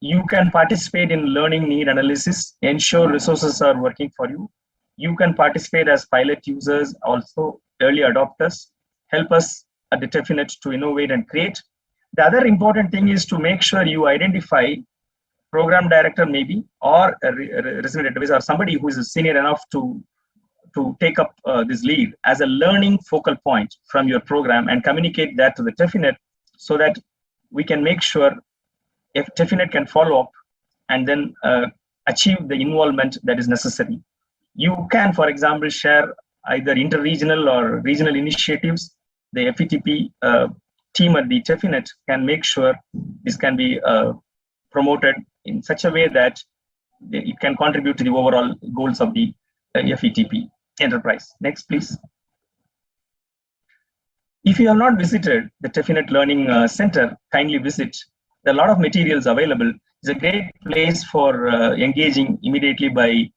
You can participate in learning need analysis, ensure resources are working for you. You can participate as pilot users, also early adopters, help us at the TEPHINET to innovate and create. The other important thing is to make sure you identify program director maybe or a resident advisor or somebody who is senior enough to take up this lead as a learning focal point from your program and communicate that to the TEPHINET so that we can make sure if TEPHINET can follow up and then achieve the involvement that is necessary. You can, for example, share either interregional or regional initiatives. The FETP team at the TEPHINET can make sure this can be promoted in such a way that it can contribute to the overall goals of the FETP enterprise. Next, please. If you have not visited the TEPHINET Learning Center, kindly visit. There are a lot of materials available. It's a great place for engaging immediately by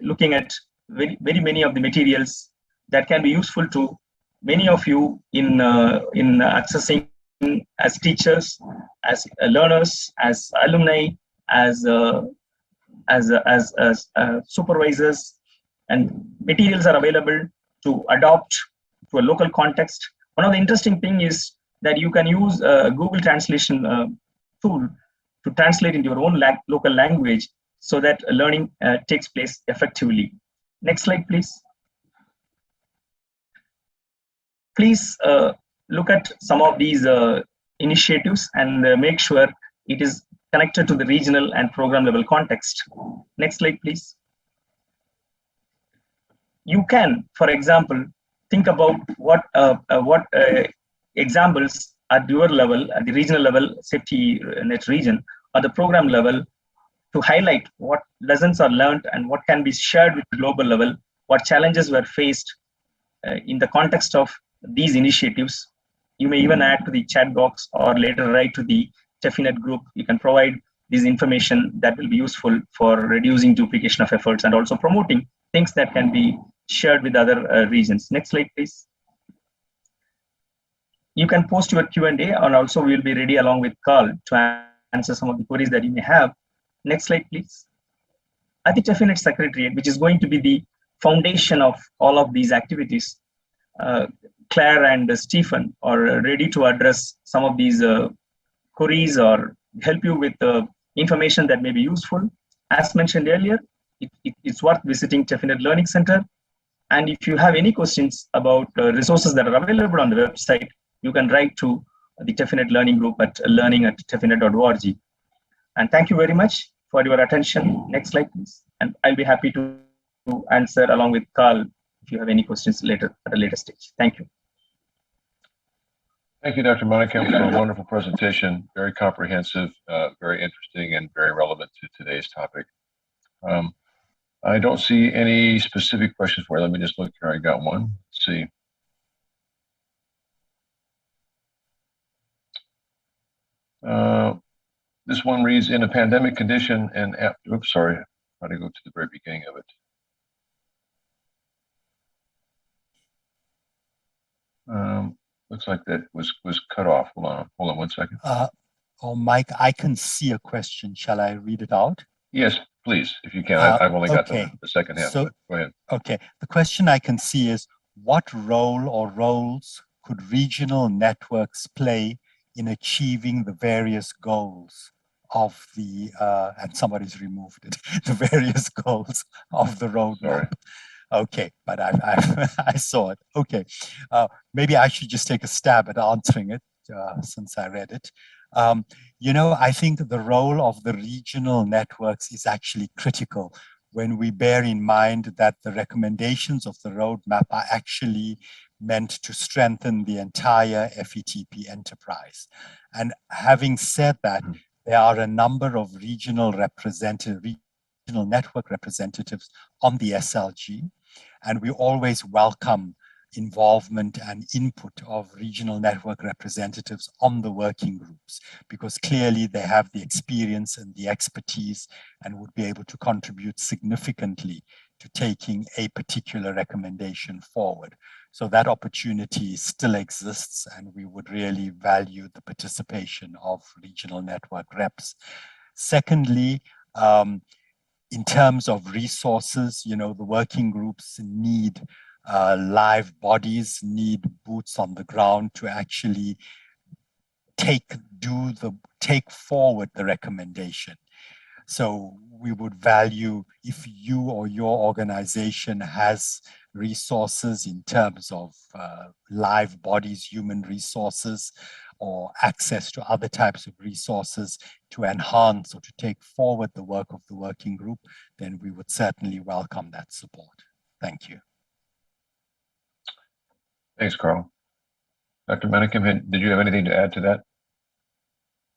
looking at very many of the materials that can be useful to many of you in accessing as teachers, as learners, as alumni, as supervisors, and materials are available to adopt to a local context. One of the interesting thing is that you can use a Google translation tool to translate into your own local language so that learning takes place effectively. Next slide, please. Please look at some of these initiatives and make sure it is connected to the regional and program level context. Next slide, please. You can, for example, think about what examples at your level, at the regional level, SafetyNet region, or the program level, to highlight what lessons are learned and what can be shared with the global level, what challenges were faced in the context of these initiatives. You may even add to the chat box or later write to the TEPHINET group. You can provide this information that will be useful for reducing duplication of efforts and also promoting things that can be shared with other regions. Next slide, please. You can post your Q&A and also we'll be ready along with Carl to answer some of the queries that you may have. Next slide, please. At the TEPHINET Secretariat, which is going to be the foundation of all of these activities, Claire and Stephen are ready to address some of these queries or help you with information that may be useful. As mentioned earlier, it's worth visiting TEPHINET Learning Center. And if you have any questions about resources that are available on the website, you can write to the TEPHINET Learning Group at learning@tephinet.org. And thank you very much for your attention. Next slide, please. And I'll be happy to answer along with Carl if you have any questions later at a later stage. Thank you. Thank you, Dr. Manickam, for a wonderful presentation. Very comprehensive, very interesting, and very relevant to today's topic. I don't see any specific questions for you. Let me just look here. I got one. Let's see. This one reads, in a pandemic condition and, oops, sorry, try to go to the very beginning of it. Looks like that was cut off. Hold on 1 second. Mike, I can see a question. Shall I read it out? Yes, please, if you can. I've only got okay. the second half. So, go ahead. Okay, the question I can see is, what role or roles could regional networks play in achieving the various goals of the, and somebody's removed it, the various goals of the roadmap? Sorry. Okay, but I saw it. Okay, maybe I should just take a stab at answering it since I read it. You know, I think the role of the regional networks is actually critical when we bear in mind that the recommendations of the roadmap are actually meant to strengthen the entire FETP enterprise. And having said that, there are a number of regional network representatives on the SLG, and we always welcome involvement and input of regional network representatives on the working groups, because clearly they have the experience and the expertise and would be able to contribute significantly to taking a particular recommendation forward. So that opportunity still exists, and we would really value the participation of regional network reps. Secondly, in terms of resources, you know, the working groups need live bodies, need boots on the ground to actually take forward the recommendation. So we would value if you or your organization has resources in terms of live bodies, human resources, or access to other types of resources to enhance or to take forward the work of the working group, then we would certainly welcome that support. Thank you. Thanks, Carl. Dr. Manickam, did you have anything to add to that?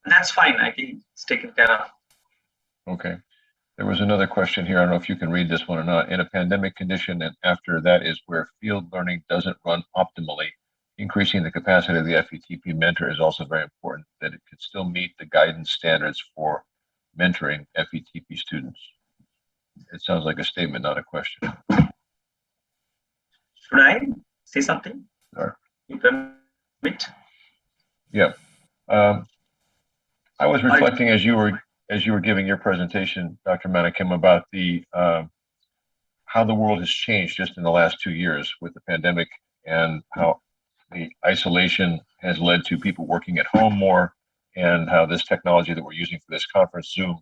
That's fine. I think it's taken care of. Okay. There was another question here. I don't know if you can read this one or not. In a pandemic condition, and after that is where field learning doesn't run optimally, increasing the capacity of the FETP mentor is also very important, that it could still meet the guidance standards for mentoring FETP students. It sounds like a statement, not a question. Should I say something? Sure. You permit? Yeah. I was reflecting as you were giving your presentation, Dr. Manickam, about the how the world has changed just in the last 2 years with the pandemic, and how the isolation has led to people working at home more, and how this technology that we're using for this conference, Zoom,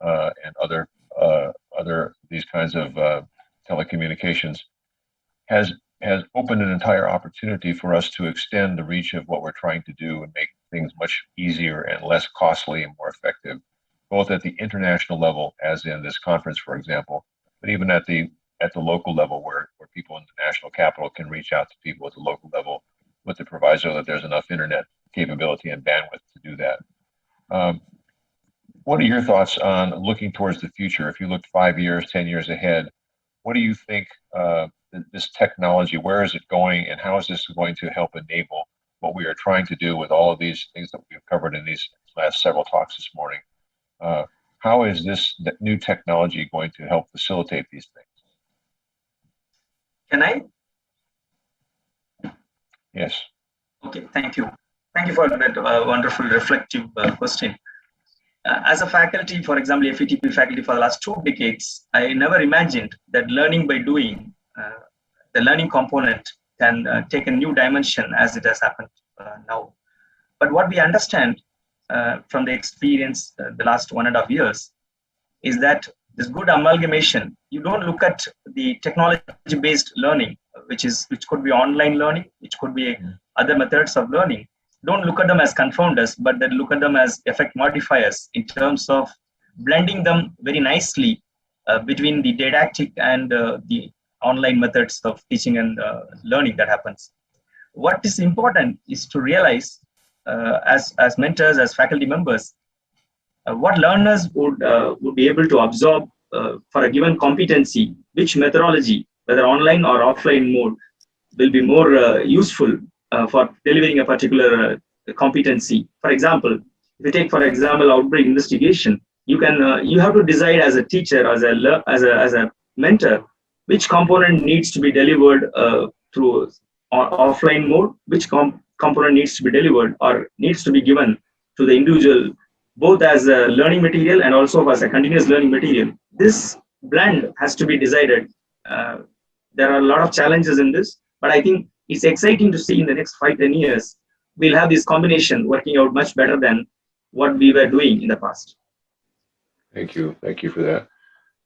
and other these kinds of telecommunications, has opened an entire opportunity for us to extend the reach of what we're trying to do and make things much easier and less costly and more effective, both at the international level, as in this conference, for example, but even at the local level, where people in the national capital can reach out to people at the local level, with the proviso that there's enough internet capability and bandwidth to do that. What are your thoughts on looking towards the future? If you look 5 years, 10 years ahead, what do you think this technology, where is it going, and how is this going to help enable what we are trying to do with all of these things that we've covered in these last several talks this morning? How is this new technology going to help facilitate these things? Can I? Yes. Okay, thank you. Thank you for that wonderful reflective question. As a faculty, for example, FETP faculty for the last 2 decades, I never imagined that learning by doing, the learning component can take a new dimension as it has happened now. But what we understand from the experience the last 1.5 years is that this good amalgamation, you don't look at the technology-based learning, which could be online learning, which could be other methods of learning. Don't look at them as confounders, but then look at them as effect modifiers in terms of blending them very nicely between the didactic and the online methods of teaching and learning that happens. What is important is to realize as mentors, as faculty members, what learners would be able to absorb for a given competency, which methodology, whether online or offline mode, will be more useful for delivering a particular competency. For example, If you take, for example, outbreak investigation, you can you have to decide as a teacher, as a mentor, which component needs to be delivered through offline mode, which component needs to be delivered or needs to be given to the individual, both as a learning material and also as a continuous learning material. This blend has to be decided. There are a lot of challenges in this, but I think it's exciting to see in the next 5-10 years we'll have this combination working out much better than what we were doing in the past. Thank you for that.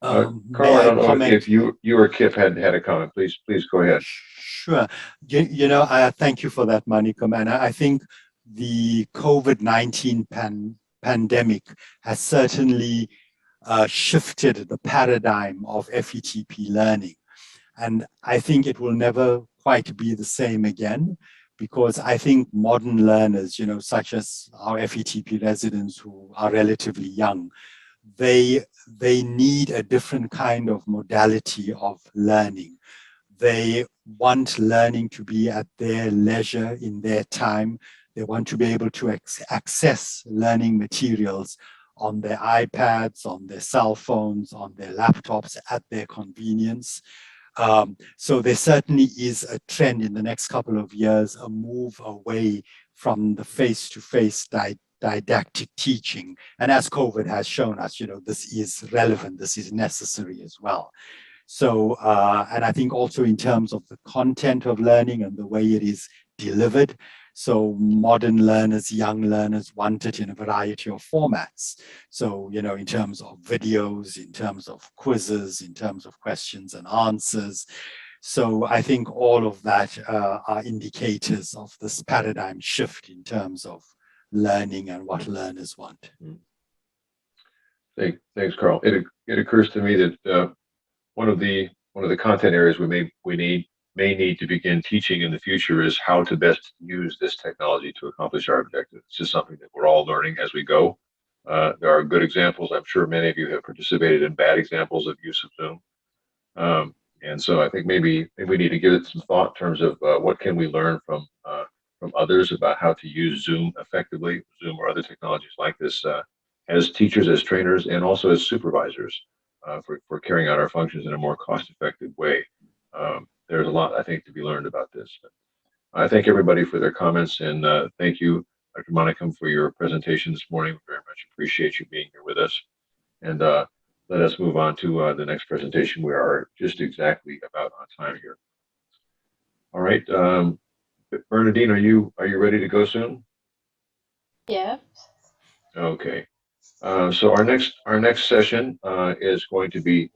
May Carl, I don't know comment? if you or Kip had a comment. Please go ahead. Sure. Thank you for that, Manickam. And I think the COVID-19 pandemic has certainly shifted the paradigm of FETP learning. And I think it will never quite be the same again, because I think modern learners, such as our FETP residents who are relatively young, they need a different kind of modality of learning. They want learning to be at their leisure, in their time. They want to be able to access learning materials on their iPads, on their cell phones, on their laptops at their convenience. So there certainly is a trend in the next couple of years, a move away from the face-to-face didactic teaching. And as COVID has shown us, this is relevant, this is necessary as well. So, and I think also in terms of the content of learning and the way it is delivered, so modern learners, young learners want it in a variety of formats. So, in terms of videos, in terms of quizzes, in terms of questions and answers. So I think all of that are indicators of this paradigm shift in terms of learning and what learners want. Thanks, Carl. It occurs to me that one of the content areas we may need to begin teaching in the future is how to best use this technology to accomplish our objectives. It's just something that we're all learning as we go. There are good examples. I'm sure many of you have participated in bad examples of use of Zoom. And so I think maybe we need to give it some thought in terms of what can we learn from others about how to use Zoom effectively, Zoom or other technologies like this, as teachers, as trainers, and also as supervisors for carrying out our functions in a more cost-effective way. There's a lot, I think, to be learned about this. I thank everybody for their comments, and thank you, Dr. Manickam, for your presentation this morning. We very much appreciate you being here with us. And let us move on to the next presentation. We are just exactly about on time here. All right, Bernnedine, are you ready to go soon? Yeah. Okay. So our next session is going to be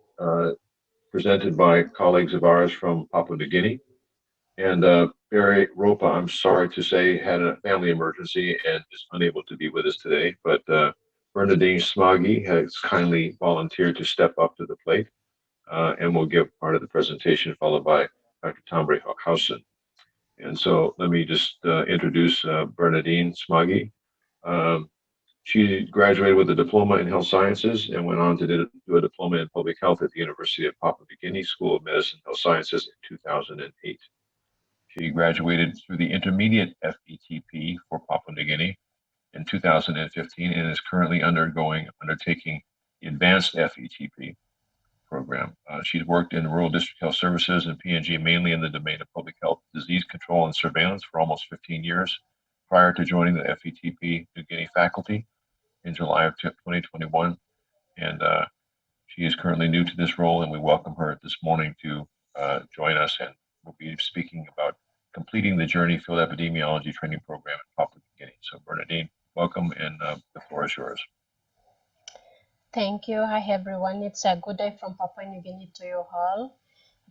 presented by colleagues of ours from Papua New Guinea. And Barry Ropa, I'm sorry to say, had a family emergency and is unable to be with us today. But Bernnedine Smaghi has kindly volunteered to step up to the plate and will give part of the presentation, followed by Dr. Tambri Housen. And so let me just introduce Bernnedine Smaghi. She graduated with a diploma in health sciences and went on to do a diploma in public health at the University of Papua New Guinea School of Medicine and Health Sciences in 2008. She graduated through the intermediate FETP for Papua New Guinea in 2015 and is currently undertaking the advanced FETP program. She's worked in rural district health services and PNG, mainly in the domain of public health, disease control, and surveillance for almost 15 years prior to joining the FETP New Guinea faculty in July of 2021. And she is currently new to this role, and we welcome her this morning to join us, and we'll be speaking about completing the Journey Field Epidemiology Training Program in Papua New Guinea. So Bernnedine, welcome, and the floor is yours. Thank you. Hi, everyone. It's a good day from Papua New Guinea to you all.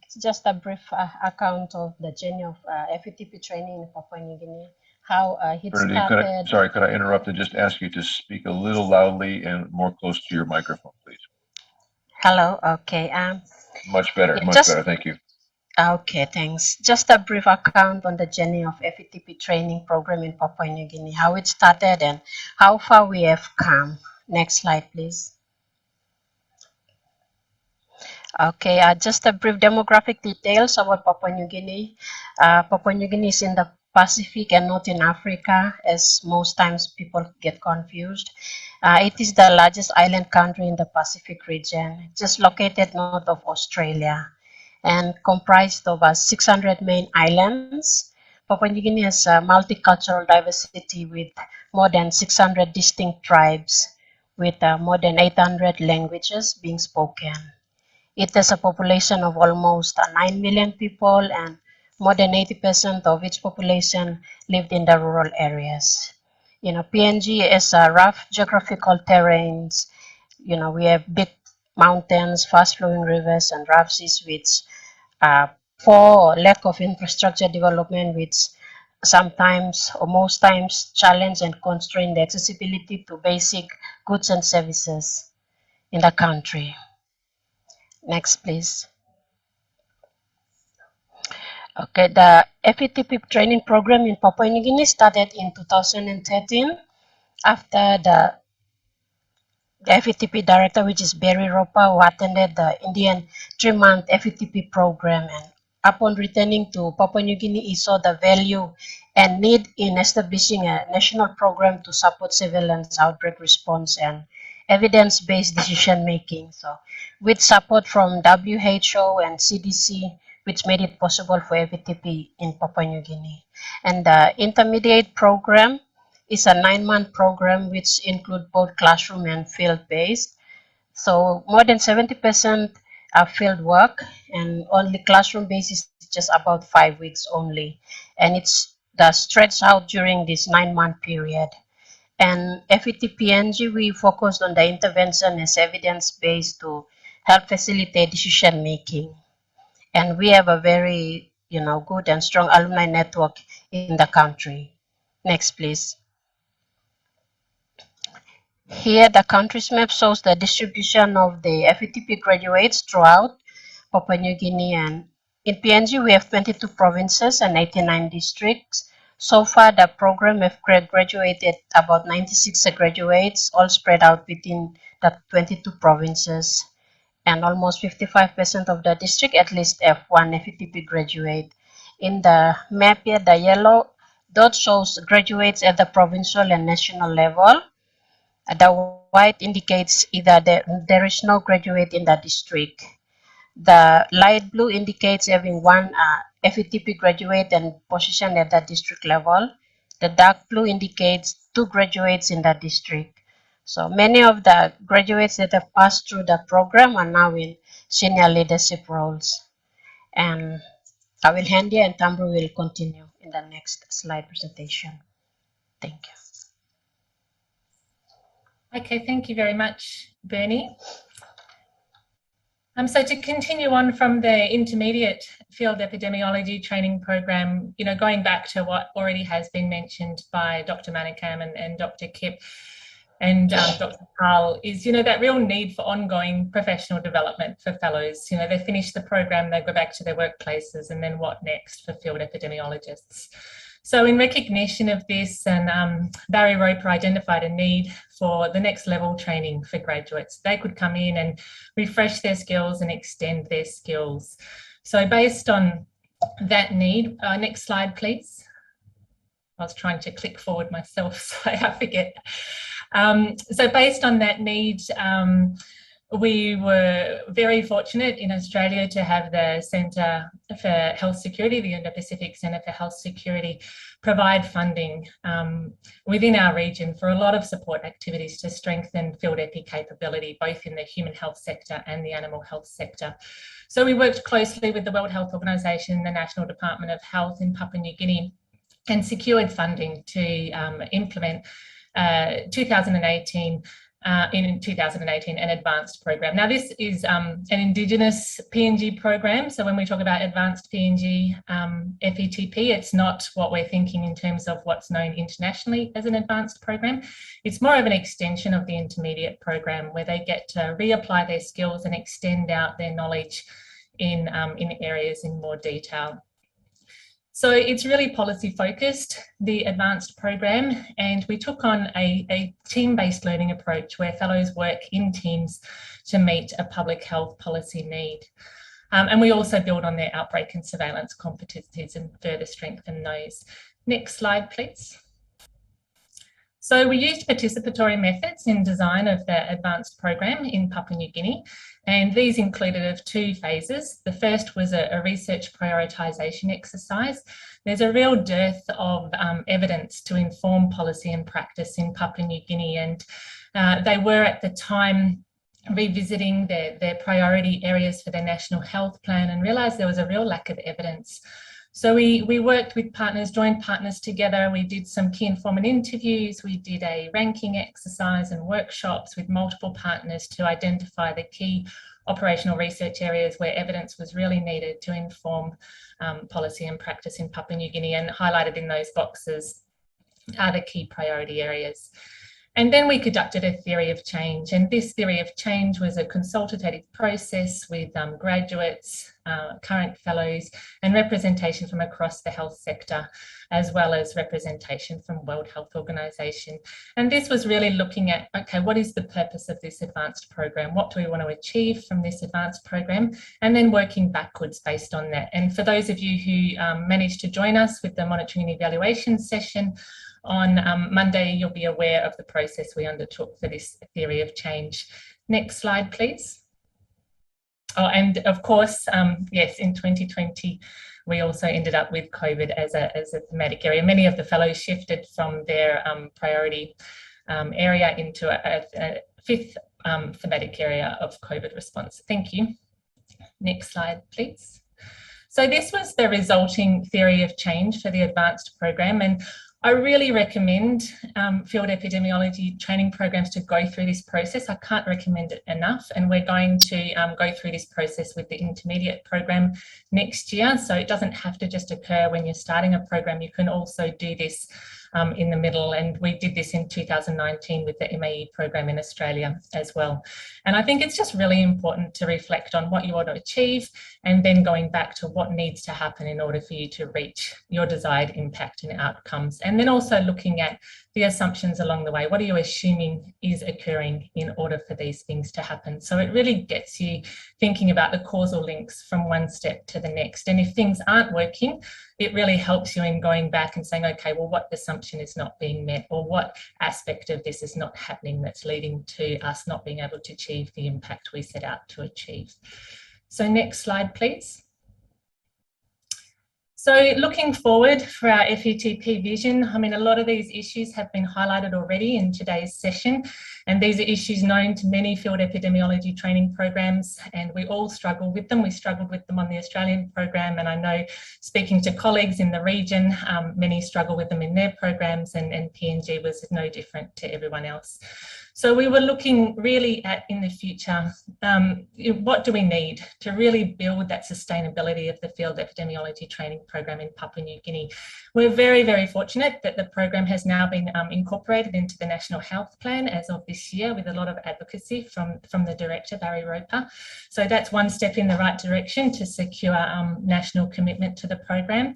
It's just a brief account of the journey of FETP training in Papua New Guinea. How it started. Could I interrupt and just ask you to speak a little loudly and more close to your microphone, please? Hello. Okay. Much better. Much better. Thank you. Okay, thanks. Just a brief account on the journey of FETP training program in Papua New Guinea, how it started and how far we have come. Next slide, please. Okay, just a brief demographic details about Papua New Guinea. Papua New Guinea is in the Pacific and not in Africa, as most times people get confused. It is the largest island country in the Pacific region, just located north of Australia and comprised of 600 main islands. Papua New Guinea has a multicultural diversity with more than 600 distinct tribes with more than 800 languages being spoken. It has a population of almost 9 million people, and more than 80% of its population lived in the rural areas. PNG is a rough geographical terrains. We have big mountains, fast-flowing rivers, and rough seas, which poor lack of infrastructure development, which sometimes or most times challenge and constrain the accessibility to basic goods and services in the country. Next, please. Okay, the FETP training program in Papua New Guinea started in 2013 after the FETP director, which is Barry Roper, who attended the Indian 3-month FETP program. And upon returning to Papua New Guinea, he saw the value and need in establishing a national program to support surveillance, outbreak response, and evidence-based decision making. So, with support from WHO and CDC, which made it possible for FETP in Papua New Guinea. And the intermediate program is a 9-month program which include both classroom and field-based. So more than 70% are field work, and only classroom-based is just about 5 weeks only. And it's stretched out during this 9-month period. And FETPNG, we focused on the intervention as evidence-based to help facilitate decision making. And we have a very, good and strong alumni network in the country. Next, please. Here, the country's map shows the distribution of the FETP graduates throughout Papua New Guinea. And in PNG, we have 22 provinces and 89 districts. So far, the program have graduated about 96 graduates, all spread out within the 22 provinces. And almost 55% of the district at least have one FETP graduate. In the map here, the yellow dot shows graduates at the provincial and national level. The white indicates either there is no graduate in the district. The light blue indicates having one FETP graduate and position at the district level. The dark blue indicates 2 graduates in the district. So many of the graduates that have passed through the program are now in senior leadership roles. And I will hand here and Tambri will continue in the next slide presentation. Thank you. Okay, thank you very much, Bernie. So to continue on from the intermediate field epidemiology training program, going back to what already has been mentioned by Dr. Manickam and Dr. Kip and Dr. Carl, is, that real need for ongoing professional development for fellows. They finish the program, they go back to their workplaces, and then what next for field epidemiologists? So in recognition of this, and Barry Roper identified a need for the next level training for graduates. They could come in and refresh their skills and extend their skills. So based on that need, next slide, please. I was trying to click forward myself, so I forget. So based on that need, we were very fortunate in Australia to have the Centre for Health Security, the Indo-Pacific Centre for Health Security, provide funding within our region for a lot of support activities to strengthen field epi capability, both in the human health sector and the animal health sector. So we worked closely with the World Health Organization, the National Department of Health in Papua New Guinea, and secured funding to implement 2018 an advanced program. Now this is an Indigenous PNG program. So when we talk about advanced PNG FETP, it's not what we're thinking in terms of what's known internationally as an advanced program. It's more of an extension of the intermediate program where they get to reapply their skills and extend out their knowledge in areas in more detail. So it's really policy focused, the advanced program, and we took on a team-based learning approach where fellows work in teams to meet a public health policy need. And we also build on their outbreak and surveillance competencies and further strengthen those. Next slide, please. So we used participatory methods in design of the advanced program in Papua New Guinea, and these included of 2 phases. The first was a research prioritisation exercise. There's a real dearth of evidence to inform policy and practice in Papua New Guinea, and they were at the time revisiting their priority areas for their national health plan and realised there was a real lack of evidence. So we worked with partners, joined partners together. We did some key informant interviews. We did a ranking exercise and workshops with multiple partners to identify the key operational research areas where evidence was really needed to inform policy and practice in Papua New Guinea, and highlighted in those boxes are the key priority areas. And then we conducted a theory of change, and this theory of change was a consultative process with graduates, current fellows, and representation from across the health sector, as well as representation from World Health Organization. And this was really looking at, okay, what is the purpose of this advanced program? What do we want to achieve from this advanced program? And then working backwards based on that. And for those of you who managed to join us with the monitoring and evaluation session, on Monday, you'll be aware of the process we undertook for this theory of change. Next slide, please. Oh, and of course, yes, in 2020, we also ended up with COVID as a thematic area. Many of the fellows shifted from their priority area into a 5th thematic area of COVID response. Thank you. Next slide, please. So this was the resulting theory of change for the advanced program, and I really recommend field epidemiology training programs to go through this process. I can't recommend it enough, and we're going to go through this process with the intermediate program next year. So it doesn't have to just occur when you're starting a program. You can also do this in the middle, and we did this in 2019 with the MAE program in Australia as well. And I think it's just really important to reflect on what you want to achieve, and then going back to what needs to happen in order for you to reach your desired impact and outcomes. And then also looking at the assumptions along the way. What are you assuming is occurring in order for these things to happen? So it really gets you thinking about the causal links from one step to the next. And if things aren't working, it really helps you in going back and saying, okay, well, what assumption is not being met, or what aspect of this is not happening that's leading to us not being able to achieve the impact we set out to achieve. So next slide, please. So looking forward for our FETP vision, I mean, a lot of these issues have been highlighted already in today's session, and these are issues known to many field epidemiology training programs, and we all struggle with them. We struggled with them on the Australian program, and I know, speaking to colleagues in the region, many struggle with them in their programs, and PNG was no different to everyone else. So we were looking really at, in the future, what do we need to really build that sustainability of the field epidemiology training program in Papua New Guinea. We're very, very fortunate that the program has now been incorporated into the National Health Plan as of this year, with a lot of advocacy from the director, Barry Roper. So that's one step in the right direction to secure national commitment to the program.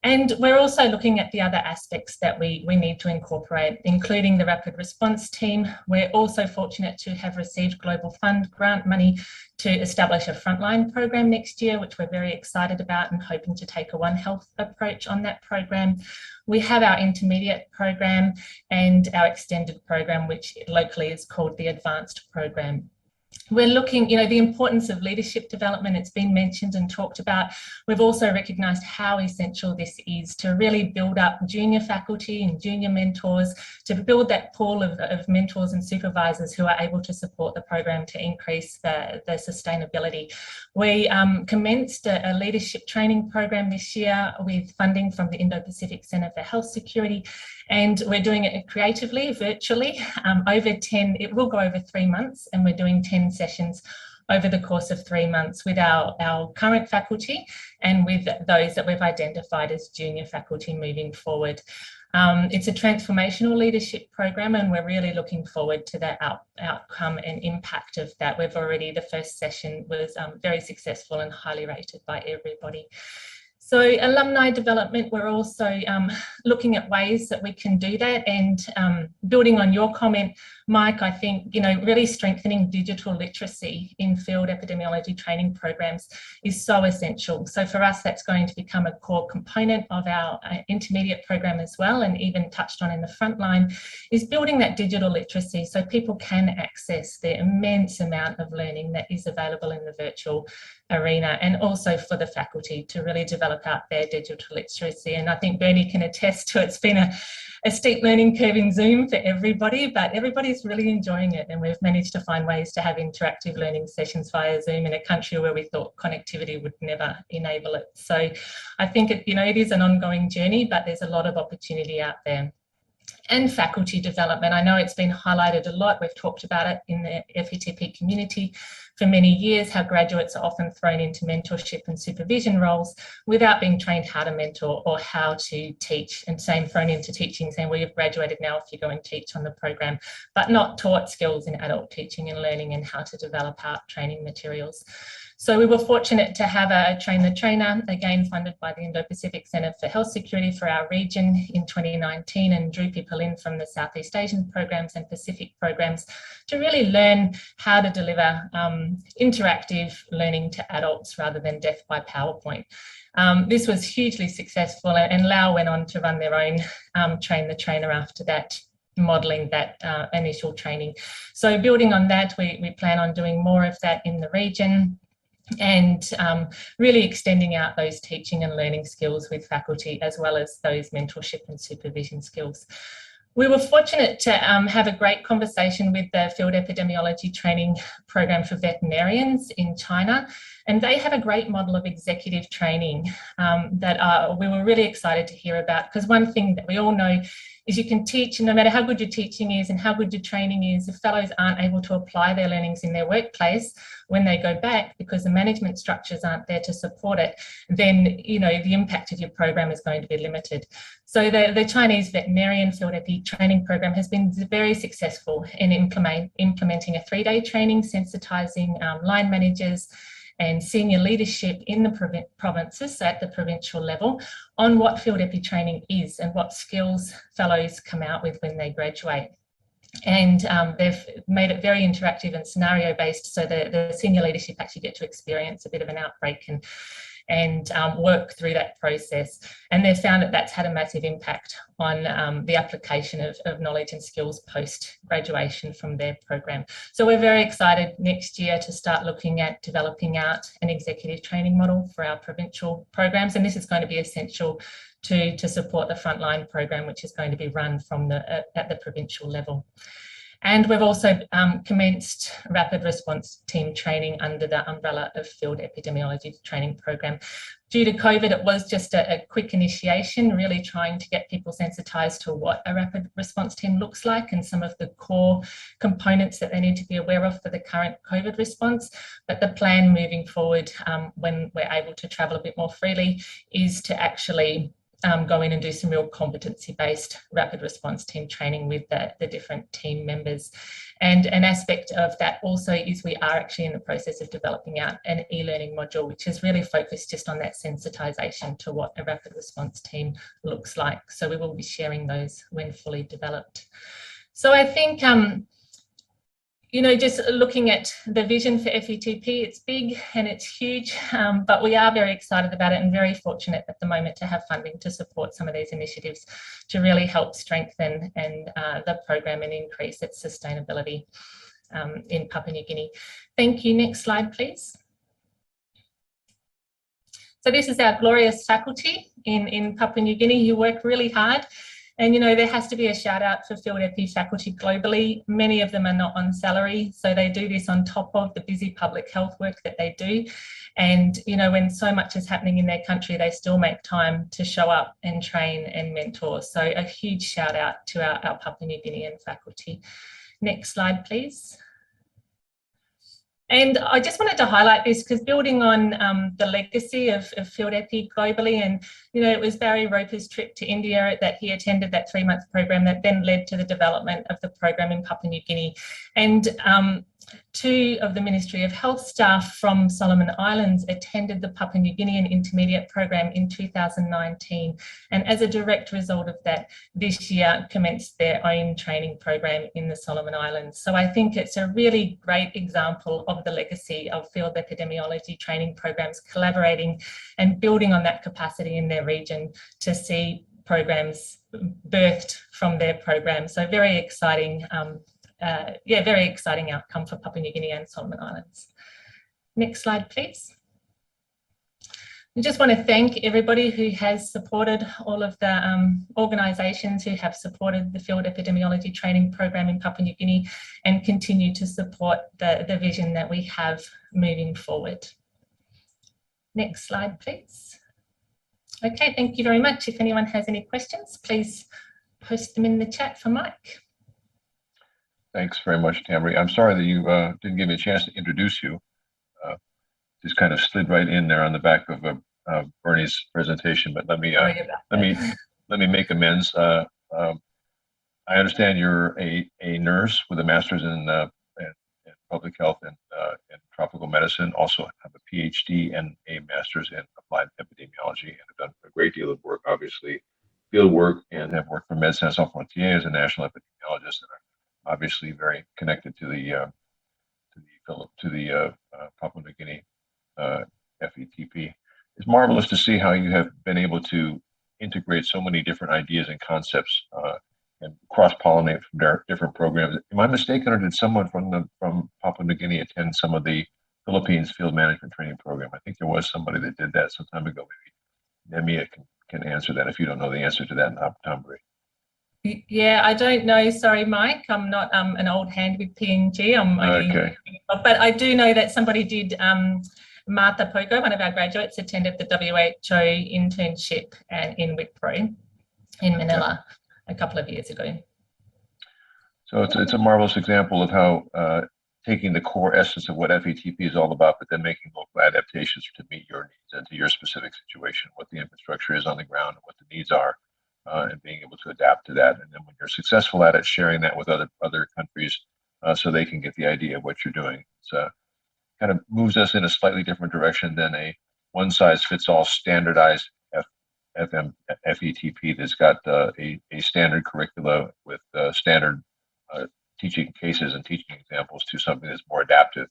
And we're also looking at the other aspects that we need to incorporate, including the rapid response team. We're also fortunate to have received Global Fund grant money to establish a frontline program next year, which we're very excited about and hoping to take a One Health approach on that program. We have our intermediate program and our extended program, which locally is called the advanced program. We're looking, the importance of leadership development. It's been mentioned and talked about. We've also recognised how essential this is to really build up junior faculty and junior mentors, to build that pool of mentors and supervisors who are able to support the program to increase the sustainability. We commenced a leadership training program this year with funding from the Indo-Pacific Centre for Health Security, and we're doing it creatively, virtually, it will go over 3 months, and we're doing 10 sessions over the course of 3 months with our current faculty and with those that we've identified as junior faculty moving forward. It's a transformational leadership program, and we're really looking forward to the outcome and impact of that. The first session was very successful and highly rated by everybody. So alumni development, we're also looking at ways that we can do that, and building on your comment, Mike, I think, really strengthening digital literacy in field epidemiology training programs is so essential. So for us, that's going to become a core component of our intermediate program as well, and even touched on in the frontline, is building that digital literacy so people can access the immense amount of learning that is available in the virtual arena, and also for the faculty to really develop out their digital literacy. And I think Bernie can attest to it's been a steep learning curve in Zoom for everybody, but everybody's really enjoying it, and we've managed to find ways to have interactive learning sessions via Zoom in a country where we thought connectivity would never enable it. So I think it is an ongoing journey, but there's a lot of opportunity out there. And faculty development. I know it's been highlighted a lot. We've talked about it in the FETP community for many years, how graduates are often thrown into mentorship and supervision roles without being trained how to mentor or how to teach, and thrown into teaching, saying, well, you've graduated now, if you go and teach on the program, but not taught skills in adult teaching and learning and how to develop out training materials. So we were fortunate to have a Train the Trainer, again funded by the Indo-Pacific Centre for Health Security for our region in 2019, and drew people in from the Southeast Asian programs and Pacific programs to really learn how to deliver interactive learning to adults rather than death by PowerPoint. This was hugely successful, and Lao went on to run their own Train the Trainer after that, modelling that initial training. So building on that, we plan on doing more of that in the region, and really extending out those teaching and learning skills with faculty, as well as those mentorship and supervision skills. We were fortunate to have a great conversation with the Field Epidemiology Training Program for Veterinarians in China, and they have a great model of executive training that we were really excited to hear about, because one thing that we all know is you can teach, and no matter how good your teaching is and how good your training is, if fellows aren't able to apply their learnings in their workplace when they go back, because the management structures aren't there to support it, then the impact of your program is going to be limited. So the Chinese veterinarian field epi training program has been very successful in implementing a 3-day training, sensitising line managers and senior leadership in the provinces, so at the provincial level, on what field epi training is and what skills fellows come out with when they graduate. And they've made it very interactive and scenario based, so the senior leadership actually get to experience a bit of an outbreak and work through that process. And they've found that that's had a massive impact on the application of knowledge and skills post-graduation from their program. So we're very excited next year to start looking at developing out an executive training model for our provincial programs. And this is going to be essential to support the frontline program, which is going to be run from at the provincial level. And we've also commenced rapid response team training under the umbrella of Field Epidemiology Training Program. Due to COVID, it was just a quick initiation, really trying to get people sensitised to what a rapid response team looks like and some of the core components that they need to be aware of for the current COVID response. But the plan moving forward, when we're able to travel a bit more freely, is to actually go in and do some real competency-based rapid response team training with the different team members. And an aspect of that also is we are actually in the process of developing out an e-learning module, which is really focused just on that sensitisation to what a rapid response team looks like. So we will be sharing those when fully developed. So I think just looking at the vision for FETP, it's big and it's huge, but we are very excited about it and very fortunate at the moment to have funding to support some of these initiatives to really help strengthen the program and increase its sustainability in Papua New Guinea. Thank you. Next slide, please. So this is our glorious faculty in Papua New Guinea. You work really hard. And, there has to be a shout out for Field Epi faculty globally. Many of them are not on salary, so they do this on top of the busy public health work that they do. And, when so much is happening in their country, they still make time to show up and train and mentor. So a huge shout out to our Papua New Guinean faculty. Next slide, please. And I just wanted to highlight this because building on the legacy of Field Epi globally, and it was Barry Roper's trip to India that he attended that 3-month program that then led to the development of the program in Papua New Guinea. And 2 of the Ministry of Health staff from Solomon Islands attended the Papua New Guinean Intermediate Program in 2019. And as a direct result of that, this year commenced their own training program in the Solomon Islands. So I think it's a really great example of the legacy of field epidemiology training programs collaborating and building on that capacity in their region to see programs birthed from their program. So very exciting, very exciting outcome for Papua New Guinea and Solomon Islands. Next slide, please. I just want to thank everybody who has supported, all of the organisations who have supported the field epidemiology training program in Papua New Guinea and continue to support the vision that we have moving forward. Next slide, please. Okay, thank you very much. If anyone has any questions, please post them in the chat for Mike. Thanks very much, Tambri. I'm sorry that you didn't give me a chance to introduce you. Just kind of slid right in there on the back of Bernie's presentation, but let me make amends. I understand you're a nurse with a master's in public health and tropical medicine. Also have a PhD and a master's in applied epidemiology, and have done a great deal of work, obviously field work, and have worked for Médecins Sans Frontières as a national epidemiologist, and are obviously very connected to the Papua New Guinea FETP. It's marvelous to see how you have been able to integrate so many different ideas and concepts and cross-pollinate from different programs. Am I mistaken, or did someone from Papua New Guinea attend some of the Philippines field management training program? I think there was somebody that did that some time ago. Maybe Nemia can answer that if you don't know the answer to that, Tambri. Yeah, I don't know. Sorry, Mike. I'm not an old hand with PNG. Okay. But I do know that somebody did. Martha Pogo, one of our graduates, attended the WHO internship in WIPRO in Manila a couple of years ago. So it's a marvelous example of how taking the core essence of what FETP is all about, but then making local adaptations to meet your needs and to your specific situation, what the infrastructure is on the ground, and what the needs are, and being able to adapt to that. And then when you're successful at it, sharing that with other countries so they can get the idea of what you're doing. So kind of moves us in a slightly different direction than a one-size-fits-all standardized FETP that's got a standard curricula with standard teaching cases and teaching examples, to something that's more adaptive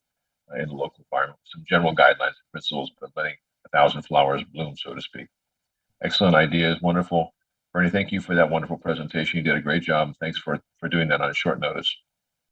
in the local environment. Some general guidelines and principles, but letting 1,000 flowers bloom, so to speak. Excellent ideas, wonderful. Bernie, thank you for that wonderful presentation. You did a great job. Thanks for doing that on short notice.